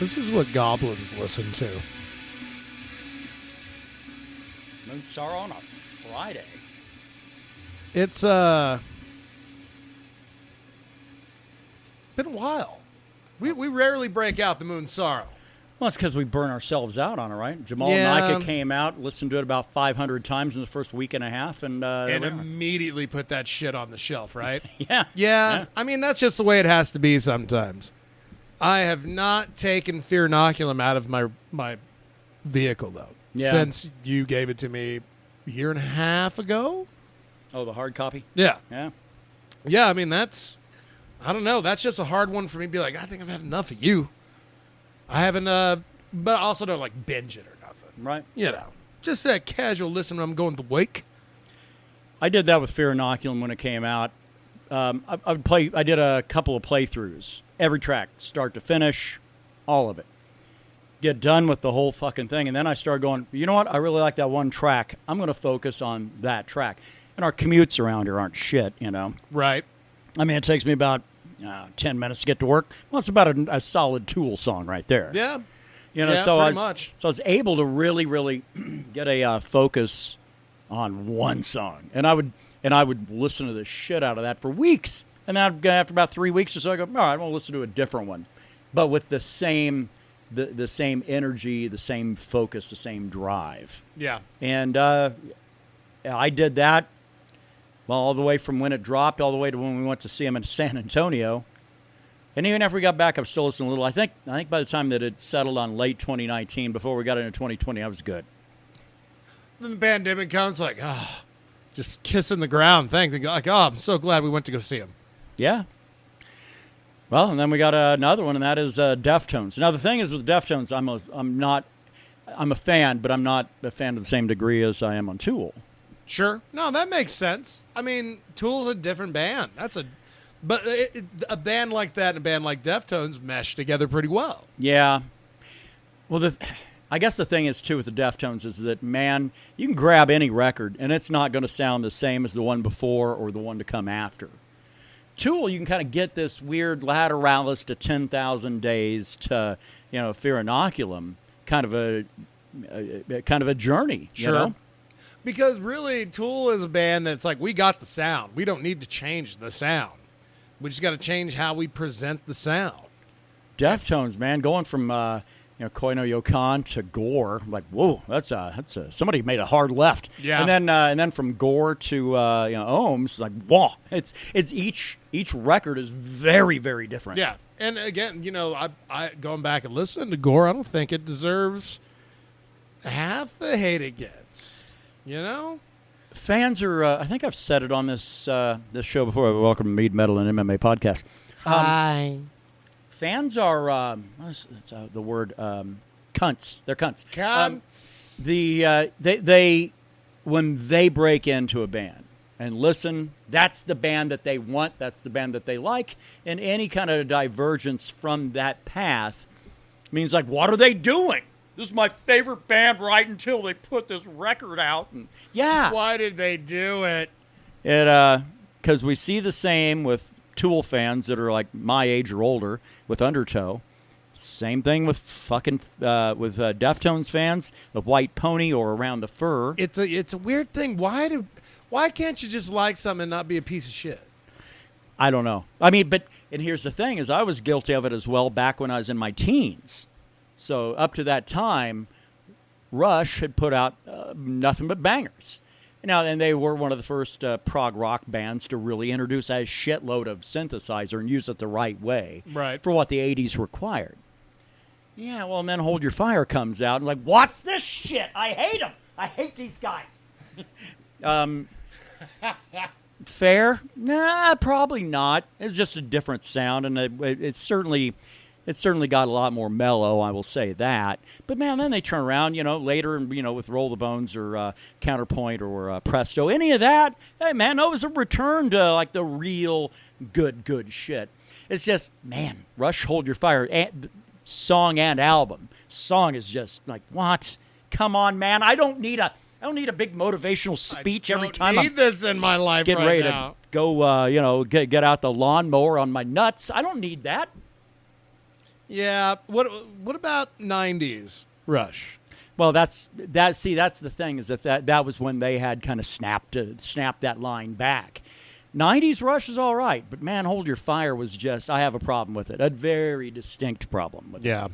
This is what goblins listen to. Moon Sorrow on a Friday. It's been a while. We rarely break out the Moon Sorrow. Well, it's because we burn ourselves out on it, right? Jamal Yeah. Nika came out, listened to it about 500 times in the first week and a half, and Immediately put that shit on the shelf, right? Yeah. I mean, that's just the way it has to be sometimes. I have not taken Fear Inoculum out of my vehicle, though, since you gave it to me a year and a half ago. Oh, the hard copy? Yeah. Yeah. Yeah, I mean, I don't know. That's just a hard one for me to be like, I think I've had enough of you. I haven't, but I also don't like binge it or nothing. Right. You know, just that casual listen when I'm going to the wake. I did that with Fear Inoculum when it came out. I did a couple of playthroughs. Every track, start to finish, all of it. Get done with the whole fucking thing. And then I started going, you know what? I really like that one track. I'm going to focus on that track. And our commutes around here aren't shit, you know. Right. I mean, it takes me about 10 minutes to get to work. Well, it's about a solid Tool song right there. Yeah. You know, Yeah, so pretty much. So I was able to really, really get a focus on one song. And I would listen to the shit out of that for weeks. And then after about 3 weeks or so, I go, all right, I want to listen to a different one. But with the same the same energy, the same focus, the same drive. Yeah. And I did that, well, all the way from when it dropped all the way to when we went to see him in San Antonio. And even after we got back, I was still listening a little. I think by the time that it settled on late 2019, before we got into 2020, I was good. Then the pandemic comes, like, just kissing the ground. Thanks. Like, I'm so glad we went to go see him. Yeah. Well, and then we got another one, and that is Deftones. Now, the thing is with Deftones, I'm a fan, but I'm not a fan to the same degree as I am on Tool. Sure. No, that makes sense. I mean, Tool's a different band. But a band like that and a band like Deftones mesh together pretty well. Yeah. Well, I guess the thing is, too, with the Deftones is that, man, you can grab any record, and it's not going to sound the same as the one before or the one to come after. Tool, you can kind of get this weird Lateralis to 10,000 Days to, Fear Inoculum, kind of a journey. Sure. You know? Because really, Tool is a band that's like, we got the sound. We don't need to change the sound. We just got to change how we present the sound. Deftones, man, going from Koi no Yokan to Gore, like, whoa, that's somebody made a hard left. Yeah. And then from Gore to Ohms, like, whoa, it's each record is very, very different. Yeah. And again, I going back and listening to Gore, I don't think it deserves half the hate it gets. Fans are. I think I've said it on this show before. Welcome to Mead, Metal, and MMA podcast. Hi. Fans are what's the word? Cunts. They're cunts. Cunts. They when they break into a band and listen, that's the band that they want. That's the band that they like. And any kind of divergence from that path means, like, what are they doing? This is my favorite band right until they put this record out. And yeah. Why did they do it? Because we see the same with Tool fans that are like my age or older with Undertow. Same thing with Deftones fans, the White Pony or Around the Fur. It's a weird thing. Why can't you just like something and not be a piece of shit? I don't know. I mean, and here's the thing: is I was guilty of it as well back when I was in my teens. So up to that time, Rush had put out nothing but bangers. And they were one of the first prog rock bands to really introduce a shitload of synthesizer and use it the right way for what the 80s required. Yeah, well, and then Hold Your Fire comes out and like, what's this shit? I hate them. I hate these guys. Fair? Nah, probably not. It's just a different sound, and it's certainly got a lot more mellow, I will say that. But, man, then they turn around, later, with Roll the Bones or Counterpoint or Presto, any of that, hey, man, that was a return to, like, the real good shit. It's just, man, Rush, Hold Your Fire, song and album. Song is just like, what? Come on, man. I don't need a big motivational speech every time I need this in my life getting right ready now. to go, get out the lawnmower on my nuts. I don't need that. Yeah. What about 90s Rush? Well, that's the thing is that was when they had kind of snapped that line back. 90s Rush is all right, but man, Hold Your Fire was just, I have a problem with it. A very distinct problem with it. Yeah.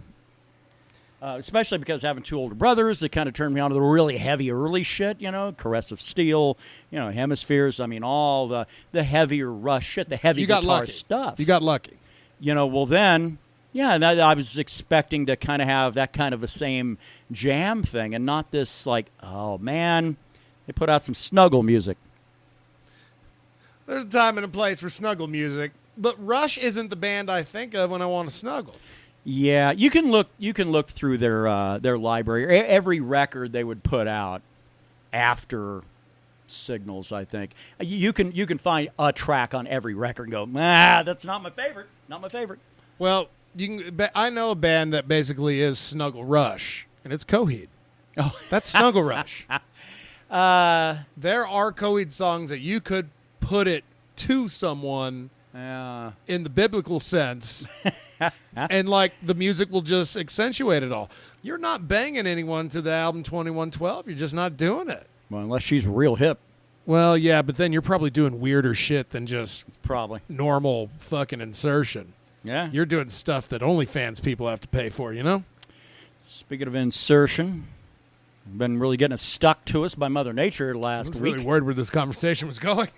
Especially because having two older brothers, it kind of turned me on to the really heavy early shit, Caress of Steel, Hemispheres. I mean, all the heavier Rush shit, the heavy guitar stuff. You got lucky. Well then, yeah, I was expecting to kind of have that kind of a same jam thing and not this like, oh man, they put out some snuggle music. There's a time and a place for snuggle music, but Rush isn't the band I think of when I want to snuggle. Yeah, you can look through their library. Every record they would put out after Signals, I think. You can find a track on every record and go, that's not my favorite. Not my favorite. Well, I know a band that basically is Snuggle Rush, and it's Coheed. Oh, that's Snuggle Rush. There are Coheed songs that you could put it to someone in the biblical sense. And like the music will just accentuate it all. You're not banging anyone to the album 2112. You're just not doing it. Well, unless she's real hip. Well, yeah, but then you're probably doing weirder shit than just probably normal fucking insertion. Yeah. You're doing stuff that OnlyFans people have to pay for, Speaking of insertion, we've been really getting it stuck to us by Mother Nature last week. I was really worried where this conversation was going.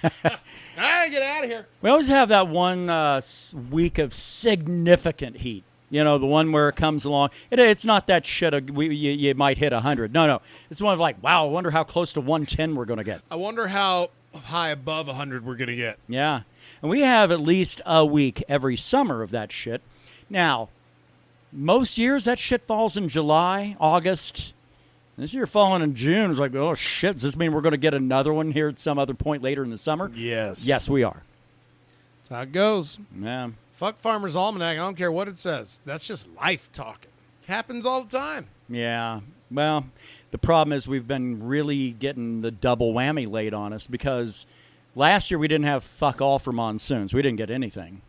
All right, get out of here. We always have that one week of significant heat. The one where it comes along. It's not that shit you might hit 100. No. It's one of like, wow, I wonder how close to 110 we're going to get. I wonder how high above 100 we're going to get. Yeah. And we have at least a week every summer of that shit. Now, most years that shit falls in July, August. This year falling in June. It's like, oh, shit, does this mean we're going to get another one here at some other point later in the summer? Yes. Yes, we are. That's how it goes. Yeah. Fuck Farmer's Almanac. I don't care what it says. That's just life talking. It happens all the time. Yeah. Well, the problem is we've been really getting the double whammy laid on us because last year we didn't have fuck all for monsoons. We didn't get anything.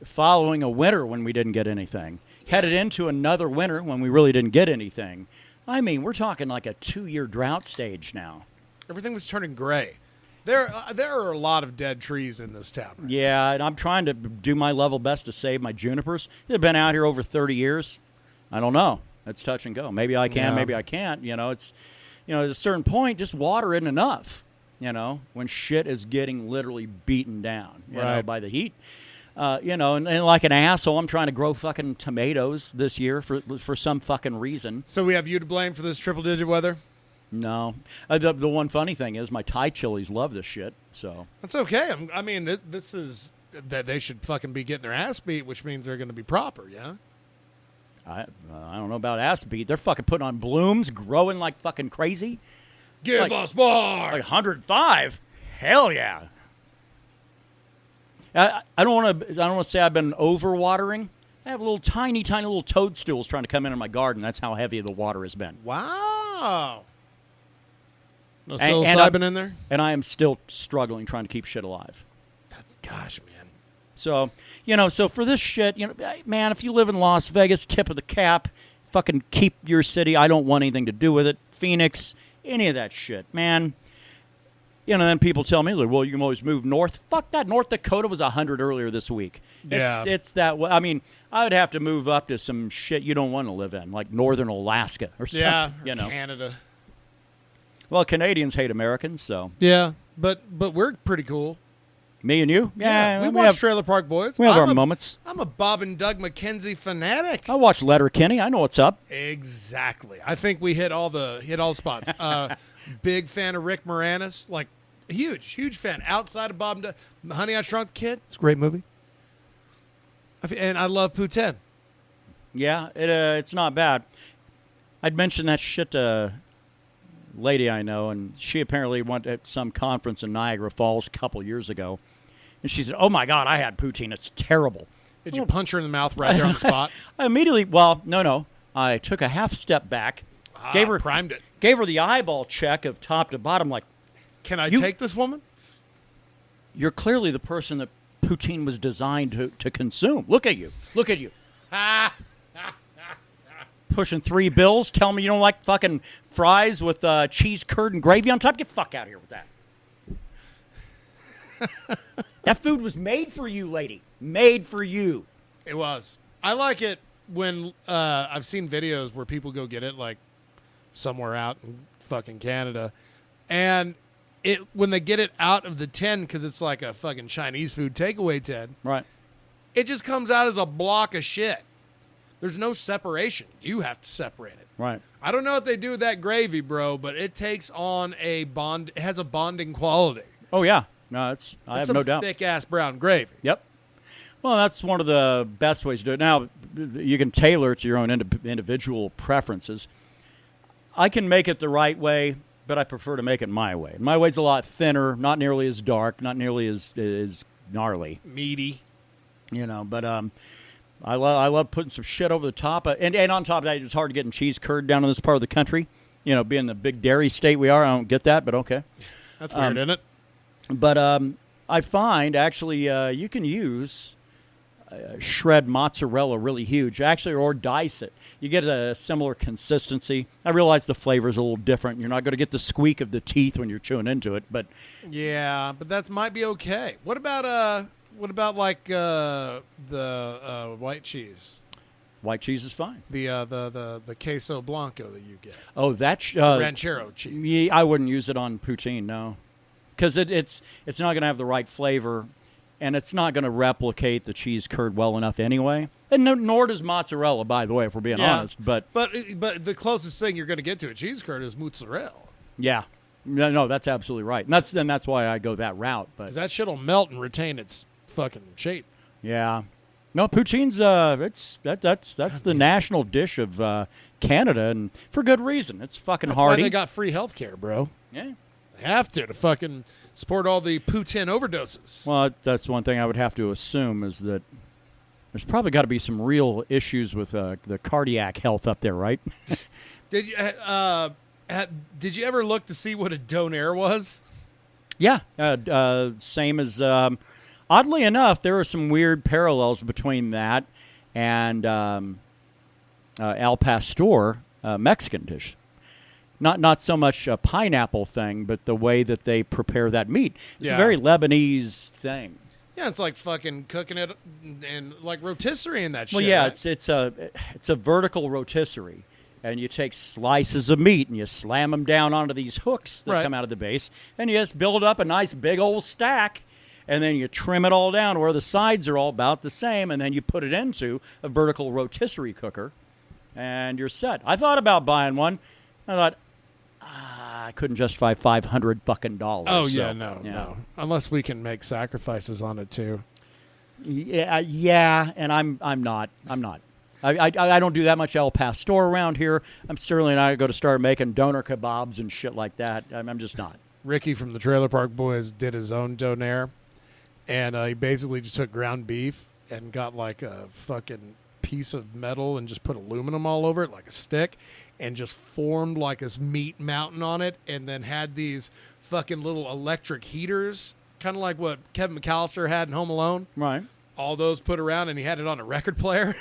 Following a winter when we didn't get anything. Headed into another winter when we really didn't get anything. I mean, we're talking like a 2-year drought stage now. Everything was turning gray. There are a lot of dead trees in this town. Right? Yeah, and I'm trying to do my level best to save my junipers. They've been out here over 30 years. I don't know. It's touch and go. Maybe I can, maybe I can't. It's, at a certain point, just water isn't enough, when shit is getting literally beaten down, by the heat. And like an asshole, I'm trying to grow fucking tomatoes this year for some fucking reason. So we have you to blame for this triple-digit weather? No. The one funny thing is my Thai chilies love this shit, so. That's okay. I mean, this is that they should fucking be getting their ass beat, which means they're going to be proper, yeah? I don't know about ass beat. They're fucking putting on blooms, growing like fucking crazy. Give us more! Like 105? Hell yeah. I don't want to say I've been overwatering. I have little tiny little toadstools trying to come into my garden. That's how heavy the water has been. Wow. No psilocybin in there? And I am still struggling trying to keep shit alive. Gosh, man. So, so for this shit, man, if you live in Las Vegas, tip of the cap, fucking keep your city. I don't want anything to do with it. Phoenix, any of that shit, man. Then people tell me, like, well, you can always move north. Fuck that. North Dakota was 100 earlier this week. Yeah. It's that way. I mean, I would have to move up to some shit you don't want to live in, like northern Alaska or something. Yeah, Canada. Well, Canadians hate Americans, so. Yeah, but we're pretty cool. Me and you? Yeah, we watch Trailer Park Boys. We have our moments. I'm a Bob and Doug McKenzie fanatic. I watch Letterkenny. I know what's up. Exactly. I think we hit all the spots. Big fan of Rick Moranis. Like, huge fan. Outside of Bob and Doug. Honey, I Shrunk the Kid. It's a great movie. And I love Poutine. Yeah, it's not bad. I'd mentioned that shit lady I know, and she apparently went at some conference in Niagara Falls a couple years ago. And she said, oh, my God, I had poutine. It's terrible. Did you punch her in the mouth right there on the spot? I immediately, no. I took a half step back, primed it. Gave her the eyeball check of top to bottom, like, can I take this woman? You're clearly the person that poutine was designed to consume. Look at you. Look at you. Pushing $3 bills. Tell me you don't like fucking fries with cheese, curd, and gravy on top. Get the fuck out of here with that. That food was made for you, lady. Made for you. It was. I like it when I've seen videos where people go get it like somewhere out in fucking Canada, and when they get it out of the tin, because it's like a fucking Chinese food takeaway tin, Right. it just comes out as a block of shit. There's no separation. You have to separate it. Right. I don't know what they do with that gravy, bro, but it takes on a bond. It has a bonding quality. Oh, yeah. No, I have no doubt. Thick-ass brown gravy. Yep. Well, that's one of the best ways to do it. Now, you can tailor it to your own individual preferences. I can make it the right way, but I prefer to make it my way. My way's a lot thinner, not nearly as dark, not nearly as gnarly. Meaty. But I love putting some shit over the top. And on top of that, it's hard getting cheese curd down in this part of the country. Being the big dairy state we are, I don't get that, but okay. That's weird, isn't it? But I find, actually, you can use shred mozzarella really huge, actually, or dice it. You get a similar consistency. I realize the flavor is a little different. You're not going to get the squeak of the teeth when you're chewing into it, but yeah, but that might be okay. What about like the white cheese? White cheese is fine. The queso blanco that you get. Oh, that's ranchero cheese. Yeah, I wouldn't use it on poutine, no, because it's not going to have the right flavor. And it's not going to replicate the cheese curd well enough anyway. And nor does mozzarella, by the way, if we're being honest. But the closest thing you're going to get to a cheese curd is mozzarella. Yeah. No, that's absolutely right. And that's why I go that route. Because that shit will melt and retain its fucking shape. Yeah. No, poutine's that's the national dish of Canada, and for good reason. It's fucking That's hearty. why they got free health care, bro. Yeah. They have to fucking support all the poutine overdoses. Well, that's one thing I would have to assume is that there's probably got to be some real issues with the cardiac health up there, right? Did you ever look to see what a donair was? Yeah, same as. Oddly enough, there are some weird parallels between that and al pastor, Mexican dish. Not so much a pineapple thing, but the way that they prepare that meat. It's a very Lebanese thing. Yeah, it's like fucking cooking it and like rotisserie and that shit. Well, yeah, right? it's a vertical rotisserie, and you take slices of meat and you slam them down onto these hooks that come out of the base, and you just build up a nice big old stack, and then you trim it all down where the sides are all about the same, and then you put it into a vertical rotisserie cooker, and you're set. I thought about buying one. I thought, I couldn't justify $500 fucking dollars. Oh, so, no. Unless we can make sacrifices on it, too. Yeah, and I'm not. I don't do that much El Pastor around here. I'm certainly not going to start making doner kebabs and shit like that. I'm just not. Ricky from the Trailer Park Boys did his own donair, and he basically just took ground beef and got like a fucking piece of metal and just put aluminum all over it like a stick, and just formed like this meat mountain on it, and then had these fucking little electric heaters, kind of like what Kevin McAllister had in Home Alone. Right. All those put around, and he had it on a record player.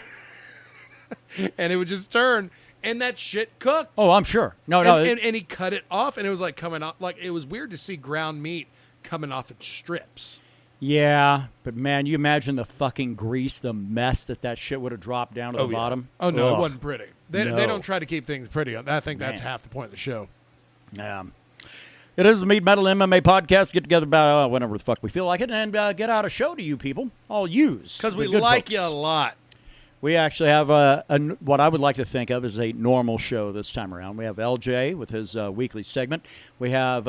And it would just turn, and that shit cooked. Oh, I'm sure. No. And he cut it off, and it was like coming off. Like, it was weird to see ground meat coming off in strips. Yeah, but man, you imagine the fucking grease, the mess that shit would have dropped down to the bottom. Oh, no, Ugh. It wasn't pretty. They don't try to keep things pretty. I think that's half the point of the show. Yeah. It is the Mead Metal MMA podcast. Get together about whenever the fuck we feel like it, and get out a show to you people. I'll use. Because we like you a lot. We actually have what I would like to think of as a normal show this time around. We have LJ with his weekly segment. We have,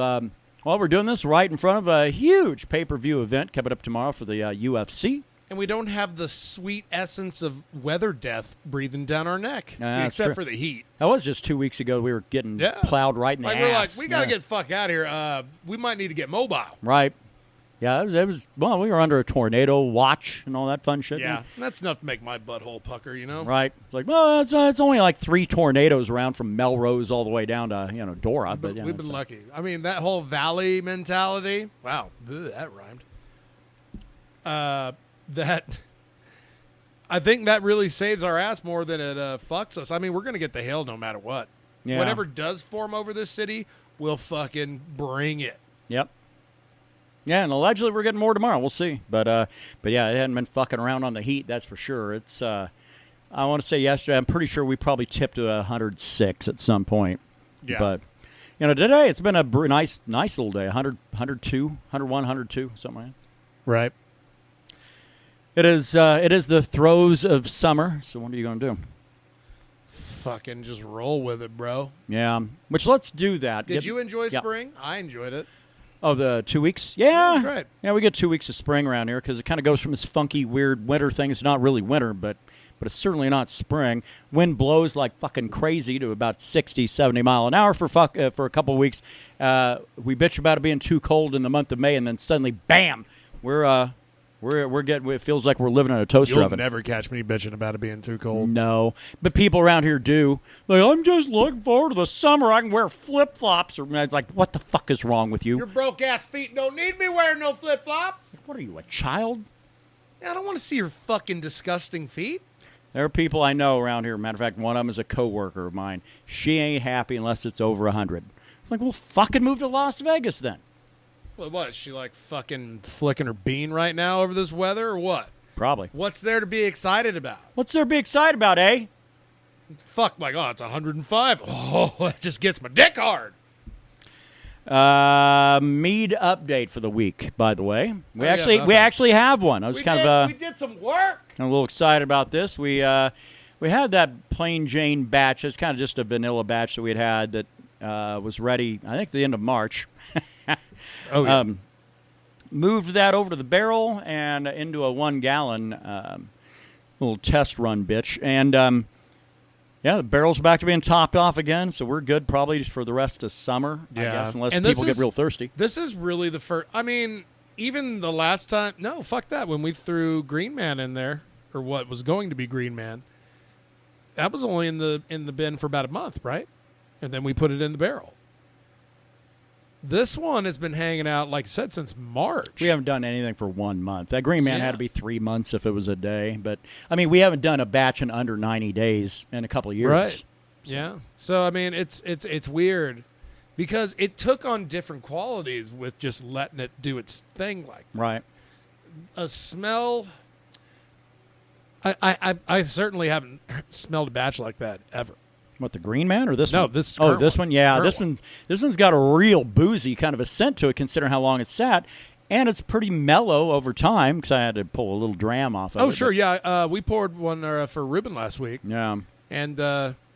we're doing this right in front of a huge pay-per-view event coming up tomorrow for the UFC. And we don't have the sweet essence of weather death breathing down our neck, except for the heat. That was just 2 weeks ago. We were getting plowed right in the ass. We're like, we got to get the fuck out of here. We might need to get mobile. Right. Yeah, it was, well, we were under a tornado watch and all that fun shit. Yeah, that's enough to make my butthole pucker, you know? Right. It's like, well, it's only like 3 tornadoes around from Melrose all the way down to, Dora. But we've been lucky. I mean, that whole valley mentality, wow, that rhymed. that I think that really saves our ass more than it fucks us. I mean, we're going to get the hail no matter what. Yeah. Whatever does form over this city, we'll fucking bring it. Yep. Yeah, and allegedly we're getting more tomorrow. We'll see. But yeah, it hadn't been fucking around on the heat, that's for sure. It's I want to say yesterday, I'm pretty sure we probably tipped to 106 at some point. Yeah. But, today it's been a nice little day. 100, 102, 101, 102, something like that. Right. It is the throes of summer, so what are you going to do? Fucking just roll with it, bro. Yeah, which let's do that. Did you enjoy spring? I enjoyed it. Oh, the 2 weeks? Yeah. That's great. Yeah, we get 2 weeks of spring around here because it kind of goes from this funky, weird winter thing. It's not really winter, but it's certainly not spring. Wind blows like fucking crazy to about 60, 70 mile an hour for a couple of weeks. We bitch about it being too cold in the month of May, and then suddenly, bam, we're getting. It feels like we're living in a toaster oven. You'll never catch me bitching about it being too cold. No, but people around here do. Like, I'm just looking forward to the summer. I can wear flip flops. Or it's like, what the fuck is wrong with you? Your broke ass feet don't need me wearing no flip flops. What are you, a child? Yeah, I don't want to see your fucking disgusting feet. There are people I know around here. Matter of fact, one of them is a coworker of mine. She ain't happy unless it's over 100. It's like, well, fucking move to Las Vegas then. Well, what? Is she like fucking flicking her bean right now over this weather or what? Probably. What's there to be excited about? What's there to be excited about, eh? Fuck my God, it's 105. Oh, that just gets my dick hard. Mead update for the week, by the way. We actually have one. I was we did some work. I'm a little excited about this. We had that plain Jane batch. It's kind of just a vanilla batch that we had that was ready, I think, at the end of March. Oh, yeah. Moved that over to the barrel and into a 1 gallon little test run bitch. And, the barrel's back to being topped off again, so we're good probably for the rest of summer, I guess, unless people get real thirsty. This is really the first. I mean, even the last time. No, fuck that. When we threw Green Man in there, or what was going to be Green Man, that was only in the bin for about a month, right? And then we put it in the barrel. This one has been hanging out, like I said, since March. We haven't done anything for 1 month. That Green Man had to be 3 months if it was a day. But, I mean, we haven't done a batch in under 90 days in a couple of years. Right. So. Yeah. So, I mean, it's weird because it took on different qualities with just letting it do its thing like that. Right. A smell. I certainly haven't smelled a batch like that ever. What, the Green Man or this one? No, this this one. Yeah, Current this one's got a real boozy kind of a scent to it, considering how long it's sat, and it's pretty mellow over time because I had to pull a little dram off of it. Oh, sure, yeah. We poured one for Ruben last week. Yeah. And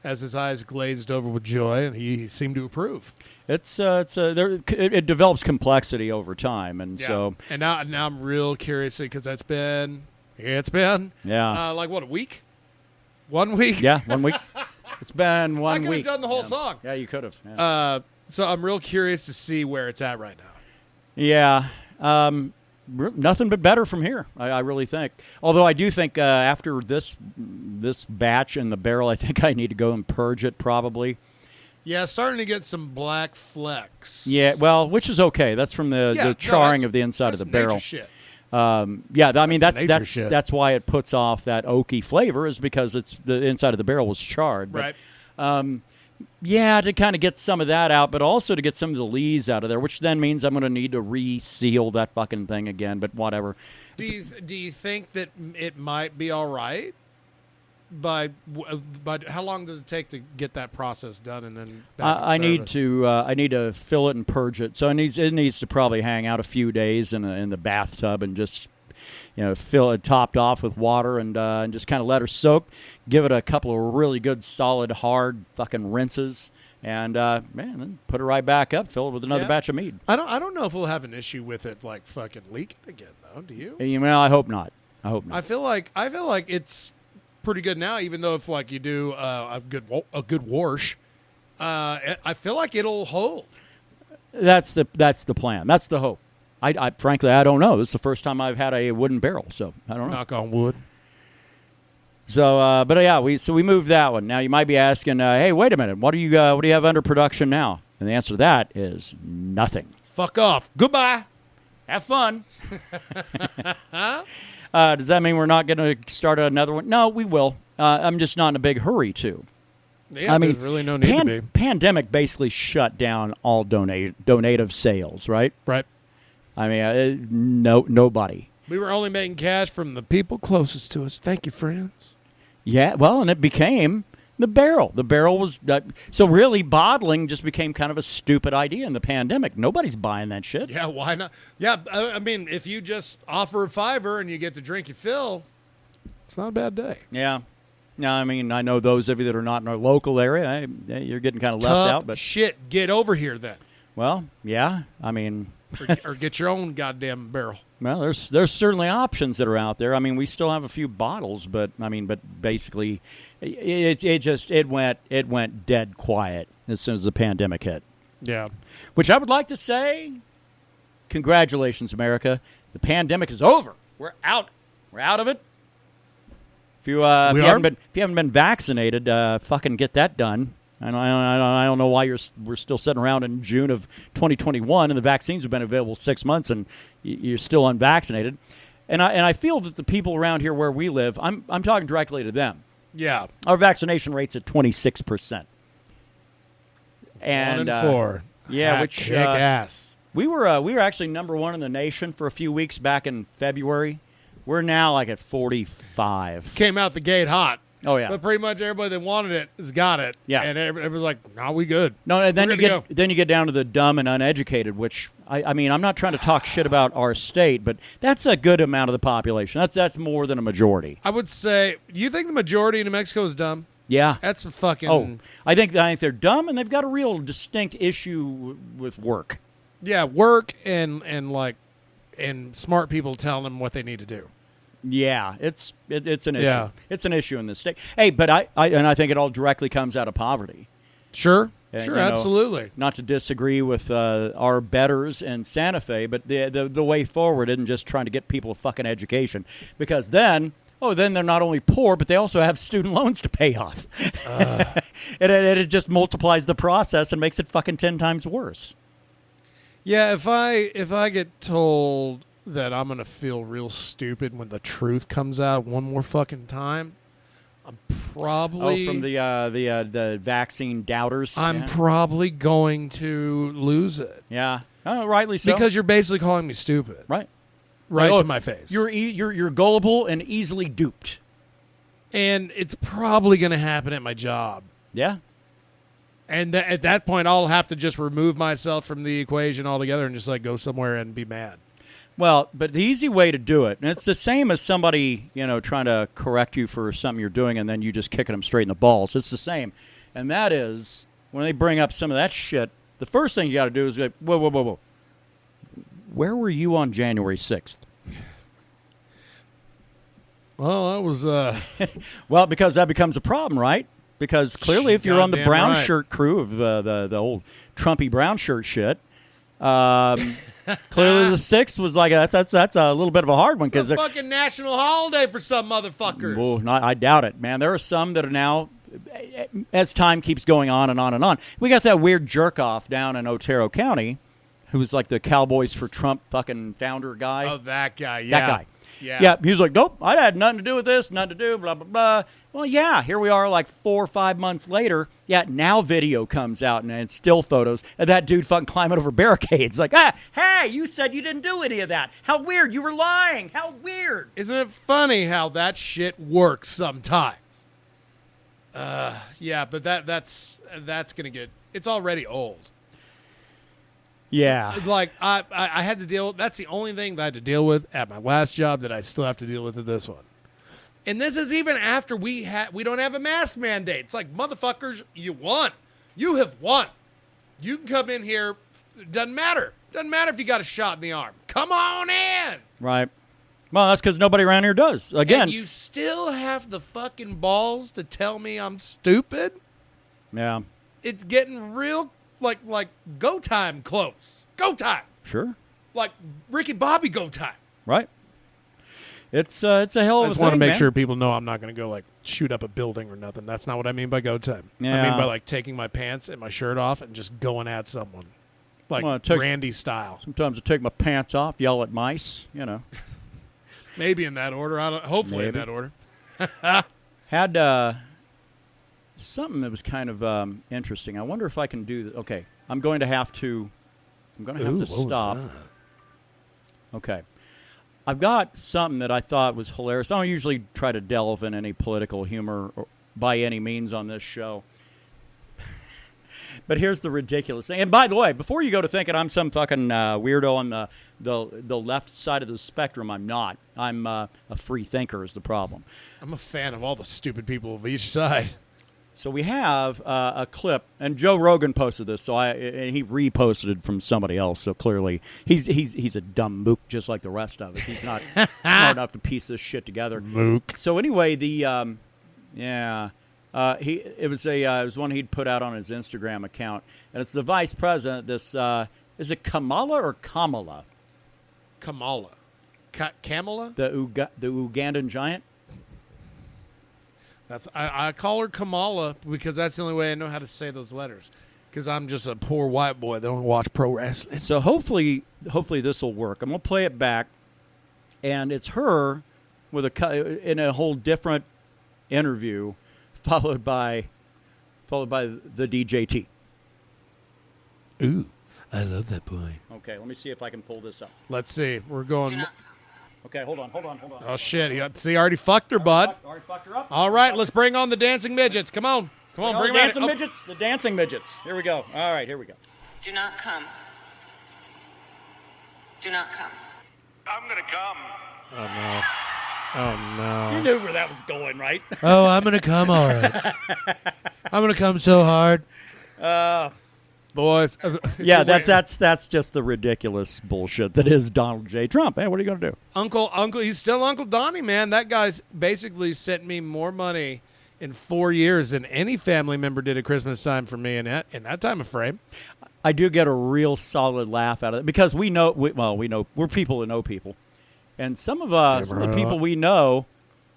as his eyes glazed over with joy, and he seemed to approve. It develops complexity over time, and so. And now I'm real curious because it's been like what, a week? 1 week? Yeah, 1 week. It's been 1 week. I could have done the whole song. Yeah, you could have. Yeah. So I'm real curious to see where it's at right now. Yeah. Nothing but better from here, I really think. Although I do think after this batch in the barrel, I think I need to go and purge it probably. Yeah, starting to get some black flecks. Yeah, well, which is okay. That's from the charring of the inside of the barrel. Nature shit. I mean that's why it puts off that oaky flavor, is because it's the inside of the barrel was charred. Right. To kind of get some of that out, but also to get some of the lees out of there, which then means I'm going to need to reseal that fucking thing again. But whatever. Do you think that it might be all right? But how long does it take to get that process done, and then I need to fill it and purge it. So it needs to probably hang out a few days in the bathtub and just fill it topped off with water and just kind of let her soak. Give it a couple of really good solid hard fucking rinses, and then put it right back up. Fill it with another batch of mead. I don't know if we'll have an issue with it like fucking leaking again though. Do you? I hope not. I feel like it's pretty good now, even though if like you do a good wash, I feel like it'll hold. That's the plan. That's the hope. I frankly I don't know. This is the first time I've had a wooden barrel, so I don't know. Knock on wood. So, we moved that one. Now you might be asking, hey, wait a minute, what do you have under production now? And the answer to that is nothing. Fuck off. Goodbye. Have fun. Does that mean we're not going to start another one? No, we will. I'm just not in a big hurry to. Yeah, I mean, there's really no need to be. Pandemic basically shut down all donative sales, right? Right. I mean, nobody. We were only making cash from the people closest to us. Thank you, friends. Yeah, well, and it became the barrel. The barrel was so really bottling just became kind of a stupid idea in the pandemic. Nobody's buying that shit. Yeah, why not? Yeah, I mean, if you just offer a $5 and you get the drink you fill, it's not a bad day. Yeah. No, I mean, I know those of you that are not in our local area, you're getting kind of left out. But shit, get over here then. Well, yeah, I mean, or get your own goddamn barrel. Well, there's certainly options that are out there. I mean, we still have a few bottles, but basically, it went dead quiet as soon as the pandemic hit. Yeah. Which I would like to say, congratulations, America. The pandemic is over. We're out. We're out of it. If you haven't been vaccinated, fucking get that done. I don't know why we're still sitting around in June of 2021 and the vaccines have been available 6 months and you're still unvaccinated. And I feel that the people around here where we live, I'm talking directly to them. Yeah, our vaccination rate's at 26%. And 1 in 4. Yeah, which kick ass. We were actually number 1 in the nation for a few weeks back in February. We're now like at 45. Came out the gate hot. Oh, yeah. But pretty much everybody that wanted it has got it. Yeah. And everybody's like, no, we good. No, and then you get down to the dumb and uneducated, which, I mean, I'm not trying to talk shit about our state, but that's a good amount of the population. That's more than a majority. I would say, you think the majority in New Mexico is dumb? Yeah. That's fucking... Oh, I think they're dumb, and they've got a real distinct issue with work. Yeah, work and smart people telling them what they need to do. Yeah, it's an issue. Yeah. It's an issue in this state. Hey, but I think it all directly comes out of poverty. Sure, And, sure, absolutely. Not to disagree with our betters in Santa Fe, but the way forward isn't just trying to get people a fucking education, because then they're not only poor, but they also have student loans to pay off. It just multiplies the process and makes it fucking 10 times worse. Yeah, if I get told that I'm going to feel real stupid when the truth comes out one more fucking time, I'm probably... Oh, from the vaccine doubters? I'm probably going to lose it. Yeah. Oh, rightly so. Because you're basically calling me stupid. Right. Right to my face. You're gullible and easily duped. And it's probably going to happen at my job. Yeah. And at that point, I'll have to just remove myself from the equation altogether and just go somewhere and be mad. Well, but the easy way to do it, and it's the same as somebody, trying to correct you for something you're doing and then you just kicking them straight in the balls. It's the same. And that is, when they bring up some of that shit, the first thing you got to do is go, whoa. Where were you on January 6th? Well, that was... Well, because that becomes a problem, right? Because clearly if you're on the brown shirt crew of the old Trumpy brown shirt shit... clearly the 6th was that's a little bit of a hard one, because it's a fucking national holiday for some motherfuckers. Well, I doubt it, man. There are some that are now, as time keeps going on and on and on. We got that weird jerk off down in Otero County, who was like the Cowboys for Trump fucking founder guy. Oh, that guy, yeah. That guy. Yeah. He was like, nope, I had nothing to do with this, nothing to do, blah, blah, blah. Well, yeah, here we are like 4 or 5 months later. Yeah, now video comes out and it's still photos of that dude fucking climbing over barricades. Like, hey, you said you didn't do any of that. How weird. You were lying. How weird. Isn't it funny how that shit works sometimes? Yeah, but that's going to get... It's already old. Yeah. Like, I had to deal... That's the only thing that I had to deal with at my last job that I still have to deal with at this one. And this is even after we don't have a mask mandate. It's like, motherfuckers, you won. You have won. You can come in here. Doesn't matter. Doesn't matter if you got a shot in the arm. Come on in. Right. Well, that's because nobody around here does. Again. And you still have the fucking balls to tell me I'm stupid? Yeah. It's getting real, like go time close. Go time. Sure. Like Ricky Bobby go time. Right. It's a hell of a thing, I just want to make sure people know I'm not going to go shoot up a building or nothing. That's not what I mean by go time. Yeah. I mean by taking my pants and my shirt off and just going at someone. like Well, it takes- Randy style. Sometimes I take my pants off, yell at mice, Maybe in that order. Hopefully Maybe. in that order. Had something that was kind of interesting. I wonder if I can do that. Okay, I'm going to have to Ooh, what was stop. that? Okay. I've got something that I thought was hilarious. I don't usually try to delve in any political humor by any means on this show. But here's the ridiculous thing. And by the way, before you go to thinking I'm some fucking weirdo on the left side of the spectrum, I'm not. I'm a free thinker is the problem. I'm a fan of all the stupid people of each side. So we have a clip, and Joe Rogan posted this, and he reposted it from somebody else. So clearly, he's a dumb mook just like the rest of us. He's not smart enough to piece this shit together. Mook. So anyway, it was one he'd put out on his Instagram account, and it's the vice president. This is it Kamala or Kamala? Kamala. Kamala? The Ugandan giant. I call her Kamala because that's the only way I know how to say those letters. Because I'm just a poor white boy that don't watch pro wrestling. So hopefully this will work. I'm gonna play it back, and it's her with in a whole different interview, followed by the DJT. Ooh, I love that boy. Okay, let me see if I can pull this up. Let's see. We're going. Okay, hold on. Oh shit! I already fucked her, bud. Already fucked her up. All right, let's bring on the dancing midgets. Come on, bring the them dancing in. midgets. The dancing midgets. Here we go. All right, here we go. Do not come. Do not come. I'm gonna come. Oh no! You knew where that was going, right? Oh, I'm gonna come. All right. I'm gonna come so hard. Boys. Yeah, that's just the ridiculous bullshit that is Donald J. Trump. Hey, what are you gonna do? Uncle, he's still Uncle Donnie, man. That guy's basically sent me more money in 4 years than any family member did at Christmas time for me in that time of frame. I do get a real solid laugh out of it because we know we're people that know people, and some of the people we know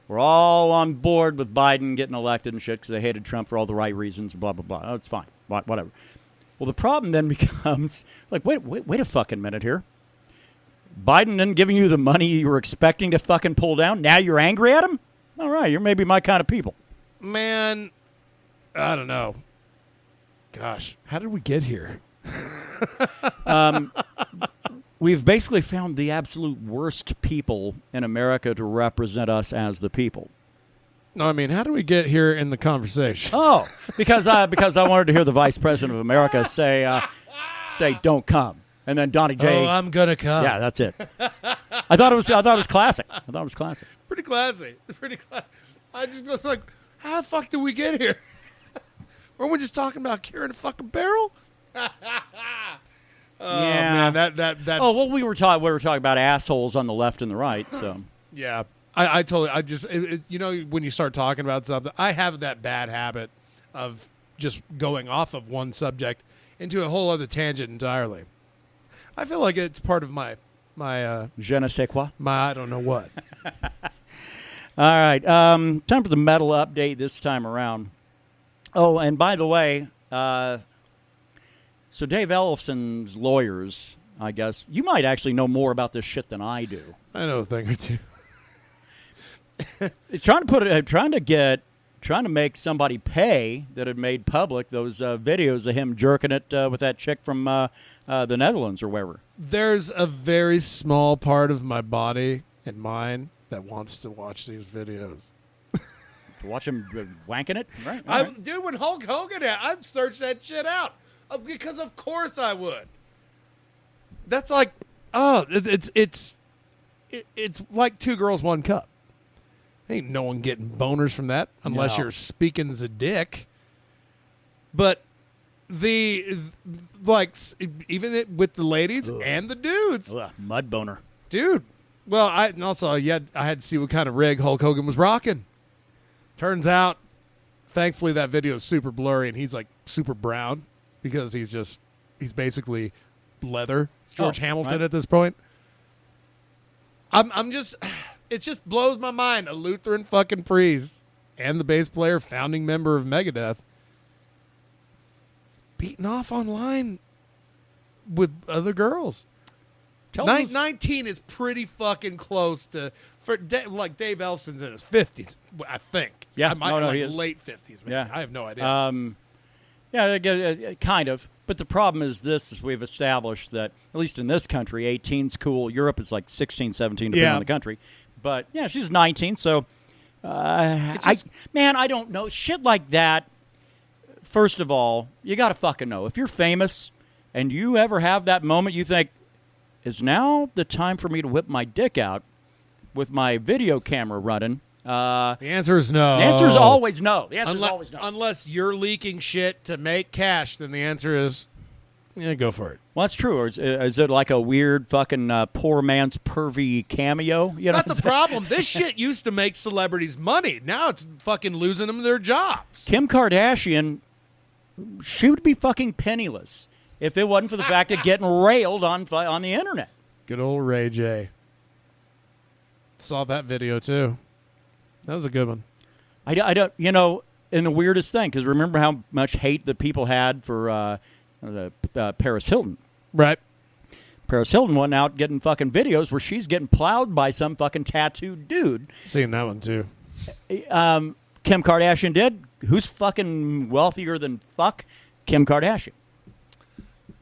were all on board with Biden getting elected and shit because they hated Trump for all the right reasons. Blah blah blah. Oh, it's fine. Whatever. Well, the problem then becomes like, wait a fucking minute here. Biden didn't giving you the money you were expecting to fucking pull down. Now you're angry at him? All right, you're maybe my kind of people. Man, I don't know. Gosh, how did we get here? We've basically found the absolute worst people in America to represent us as the people. No, I mean, how do we get here in the conversation? Oh, because I wanted to hear the Vice President of America say "Don't come," and then Donnie J. Oh, I'm gonna come. Yeah, that's it. I thought it was classic. Pretty classy. I just was like, how the fuck did we get here? Weren't we just talking about carrying a fucking barrel? Yeah. Man, that. Oh well, we were talking about assholes on the left and the right. So Yeah. I totally, when you start talking about something, I have that bad habit of just going off of one subject into a whole other tangent entirely. I feel like it's part of my je ne sais quoi. I don't know what. All right, time for the metal update this time around. Oh, and by the way, so Dave Ellefson's lawyers, I guess, you might actually know more about this shit than I do. I know a thing or two. Trying to make somebody pay that had made public those videos of him jerking it with that chick from the Netherlands or wherever. There's a very small part of my body and mind that wants to watch these videos. To watch him wanking it, right? Dude, when Hulk Hogan, I've searched that shit out because of course I would. That's like, it's like Two Girls, One Cup. Ain't no one getting boners from that unless you're speaking as a dick. But even with the ladies and the dudes, mud boner, dude. Well, I had to see what kind of rig Hulk Hogan was rocking. Turns out, thankfully, that video is super blurry and he's like super brown because he's basically leather. It's George Hamilton at this point. It just blows my mind. A Lutheran fucking priest and the bass player, founding member of Megadeth, beating off online with other girls. 19 is pretty fucking close to like Dave Elfson's in his 50s, I think. Yeah, he is late 50s. Maybe. Yeah, I have no idea. Yeah, kind of. But the problem is this: is we've established that at least in this country, 18's cool. Europe is like 16, 17, depending on the country. But yeah, she's 19, so I don't know shit like that. First of all, you got to fucking know if you're famous and you ever have that moment, you think, is now the time for me to whip my dick out with my video camera running? The answer is no. The answer is always no. The answer is always no. Unless you're leaking shit to make cash, then the answer is, yeah, go for it. Well, that's true. Or is it like a weird fucking poor man's pervy cameo? You know, that's a problem. This shit used to make celebrities money. Now it's fucking losing them their jobs. Kim Kardashian, she would be fucking penniless if it wasn't for the fact of getting railed on the internet. Good old Ray J. Saw that video too. That was a good one. I don't, and the weirdest thing, because remember how much hate the people had for Paris Hilton. Right. Paris Hilton went out getting fucking videos where she's getting plowed by some fucking tattooed dude. Seen that one too. Kim Kardashian did. Who's fucking wealthier than fuck Kim Kardashian?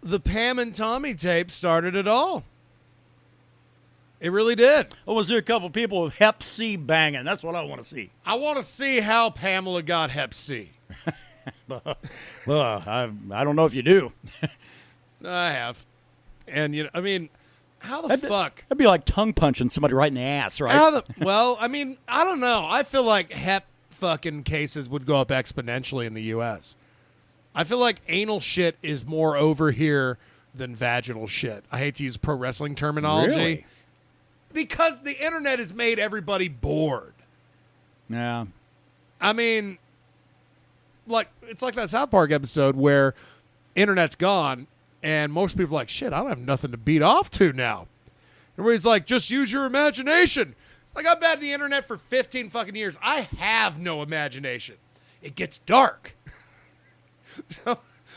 The Pam and Tommy tape started it all. It really did. I want to see a couple people with Hep C banging. That's what I want to see. I want to see how Pamela got Hep C. Well, I don't know if you do. I have. And, how the fuck? That'd be like tongue punching somebody right in the ass, right? I don't know. I feel like Hep fucking cases would go up exponentially in the U.S. I feel like anal shit is more over here than vaginal shit. I hate to use pro wrestling terminology. Really? Because the internet has made everybody bored. Yeah. I mean, it's like that South Park episode where internet's gone and most people are like, shit, I don't have nothing to beat off to now. Everybody's like, just use your imagination. Like, I've been on the internet for 15 fucking years. I have no imagination. It gets dark.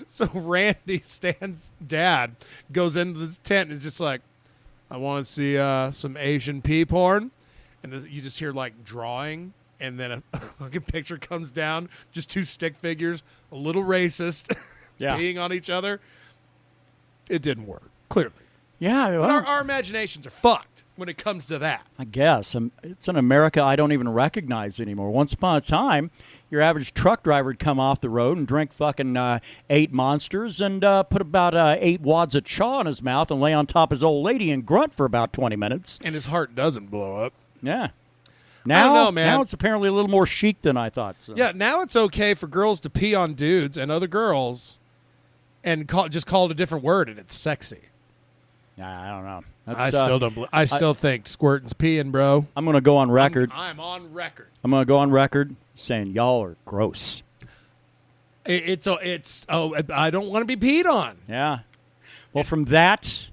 So Randy Stan's dad goes into this tent and is just like, I want to see some Asian pee porn. And you just hear, drawing, and then a fucking picture comes down, just two stick figures, a little racist, peeing on each other. It didn't work, clearly. Yeah. Well, but our imaginations are fucked when it comes to that. I guess. It's an America I don't even recognize anymore. Once upon a time, your average truck driver would come off the road and drink fucking 8 Monsters and put about 8 wads of chaw in his mouth and lay on top of his old lady and grunt for about 20 minutes. And his heart doesn't blow up. Yeah. I don't know, man. Now it's apparently a little more chic than I thought. So. Yeah, now it's okay for girls to pee on dudes and other girls and just call it a different word, and it's sexy. I don't know. I still think squirting's peeing, bro. I'm going to go on record. I'm on record. I'm going to go on record saying y'all are gross. I don't want to be peed on. Yeah. Well, from that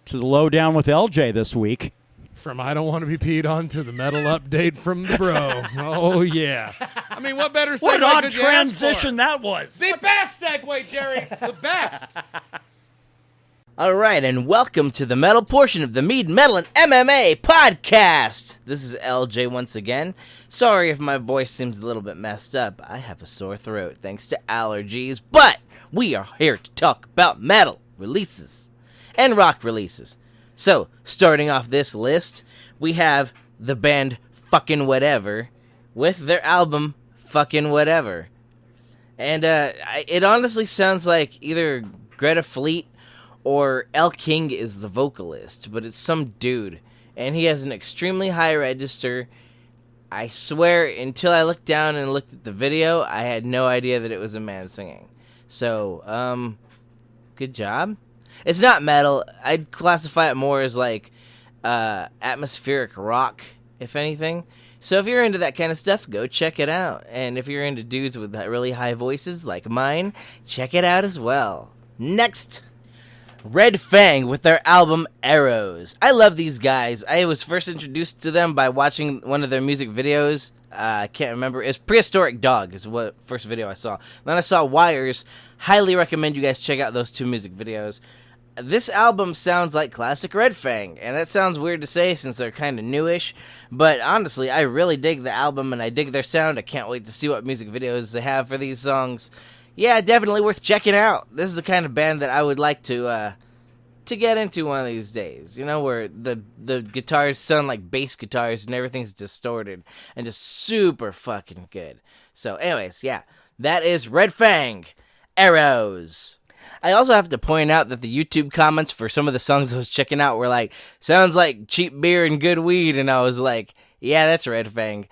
to the lowdown with LJ this week. From I don't want to be peed on to the metal update from the bro. Oh, yeah. I mean, what better segue what an odd could you transition ask for? that was. The best segue, Jerry. The best. All right, and welcome to the metal portion of the Mead, Metal, and MMA podcast. This is LJ once again. Sorry if my voice seems a little bit messed up. I have a sore throat thanks to allergies, but we are here to talk about metal releases and rock releases. So, starting off this list, we have the band Fucking Whatever with their album Fucking Whatever. And it honestly sounds like either Greta Fleet or El King is the vocalist, but it's some dude, and he has an extremely high register. I swear, until I looked down and looked at the video, I had no idea that it was a man singing. So, good job. It's not metal. I'd classify it more as atmospheric rock, if anything. So if you're into that kind of stuff, go check it out. And if you're into dudes with really high voices like mine, check it out as well. Next, Red Fang with their album Arrows. I love these guys. I was first introduced to them by watching one of their music videos. I can't remember. It's Prehistoric Dog is what first video I saw. Then I saw Wires. Highly recommend you guys check out those 2 music videos. This album sounds like classic Red Fang, and that sounds weird to say since they're kind of newish, but honestly, I really dig the album and I dig their sound. I can't wait to see what music videos they have for these songs. Yeah, definitely worth checking out. This is the kind of band that I would like to get into one of these days. You know, where the guitars sound like bass guitars and everything's distorted and just super fucking good. So, anyways, yeah, that is Red Fang, Arrows. I also have to point out that the YouTube comments for some of the songs I was checking out were like, sounds like cheap beer and good weed, and I was like, yeah, that's Red Fang.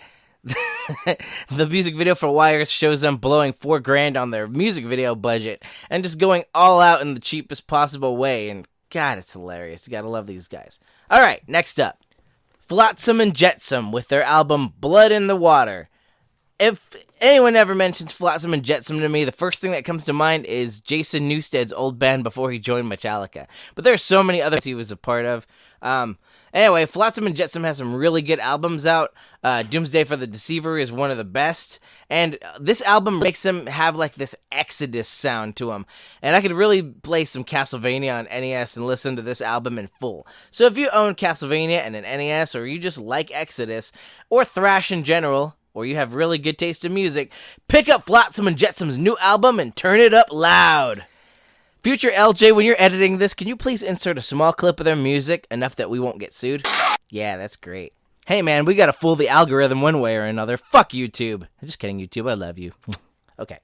The music video for Wires shows them blowing $4,000 on their music video budget and just going all out in the cheapest possible way, and God, it's hilarious. You gotta love these guys. Alright, next up, Flotsam and Jetsam with their album Blood in the Water. If anyone ever mentions Flotsam and Jetsam to me, the first thing that comes to mind is Jason Newsted's old band before he joined Metallica. But there are so many others he was a part of. Anyway, Flotsam and Jetsam has some really good albums out. Doomsday for the Deceiver is one of the best. And this album makes them have like this Exodus sound to them. And I could really play some Castlevania on NES and listen to this album in full. So if you own Castlevania and an NES, or you just like Exodus, or thrash in general, or you have really good taste in music, pick up Flotsam and Jetsam's new album and turn it up loud. Future LJ, when you're editing this, can you please insert a small clip of their music, enough that we won't get sued? Yeah, that's great. Hey man, we gotta fool the algorithm one way or another. Fuck YouTube. I'm just kidding, YouTube, I love you. Okay.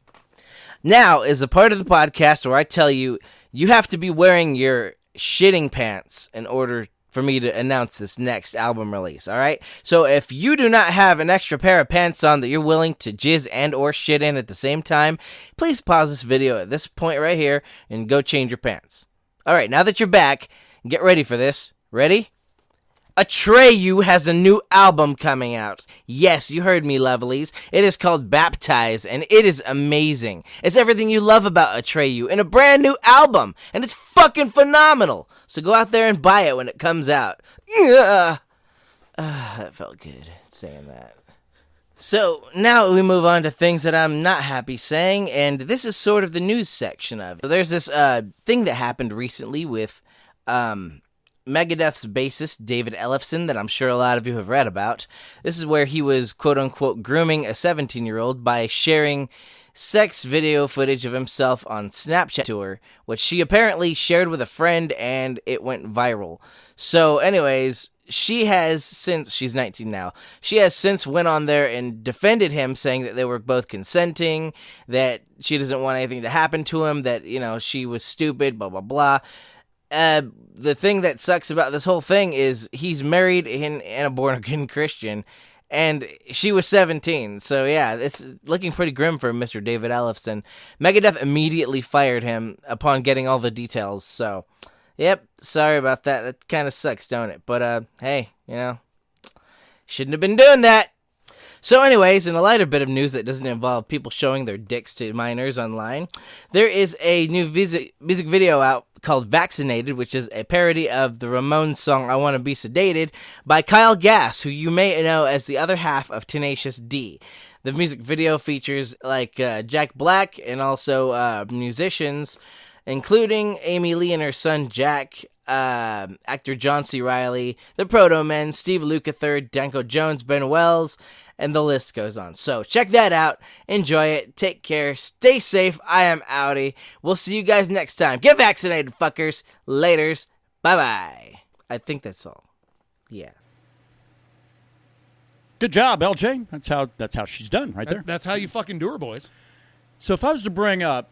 Now is the part of the podcast where I tell you, you have to be wearing your shitting pants in order for me to announce this next album release, alright? So if you do not have an extra pair of pants on that you're willing to jizz and or shit in at the same time, please pause this video at this point right here and go change your pants. Alright, now that you're back, get ready for this. Ready? Atreyu has a new album coming out. Yes, you heard me, lovelies. It is called Baptize, and it is amazing. It's everything you love about Atreyu in a brand new album, and it's fucking phenomenal. So go out there and buy it when it comes out. That felt good saying that. So now we move on to things that I'm not happy saying, and this is sort of the news section of it. So there's this thing that happened recently with Megadeth's bassist, David Ellefson, that I'm sure a lot of you have read about. This is where he was, quote-unquote, grooming a 17-year-old by sharing sex video footage of himself on Snapchat tour, which she apparently shared with a friend, and it went viral. So, anyways, she has since, she's 19 now, she has since went on there and defended him, saying that they were both consenting, that she doesn't want anything to happen to him, that, you know, she was stupid, blah, blah, blah. The thing that sucks about this whole thing is he's married and a born-again Christian, and she was 17. So yeah, it's looking pretty grim for Mr. David Ellefson. Megadeth immediately fired him upon getting all the details. So, yep, sorry about that. That kind of sucks, don't it? But hey, you know, shouldn't have been doing that. So anyways, in a lighter bit of news that doesn't involve people showing their dicks to minors online, there is a new music video out called Vaccinated, which is a parody of the Ramones song I Want to Be Sedated by Kyle Gass, who you may know as the other half of Tenacious D. The music video features like Jack Black and also musicians, including Amy Lee and her son Jack, actor John C. Reilly, the Proto Men, Steve Lukather, Danko Jones, Ben Wells, and the list goes on. So check that out. Enjoy it. Take care. Stay safe. I am outie. We'll see you guys next time. Get vaccinated, fuckers. Laters. Bye-bye. I think that's all. Yeah. Good job, LJ. That's how she's done right there. That's how you fucking do her, boys. So if I was to bring up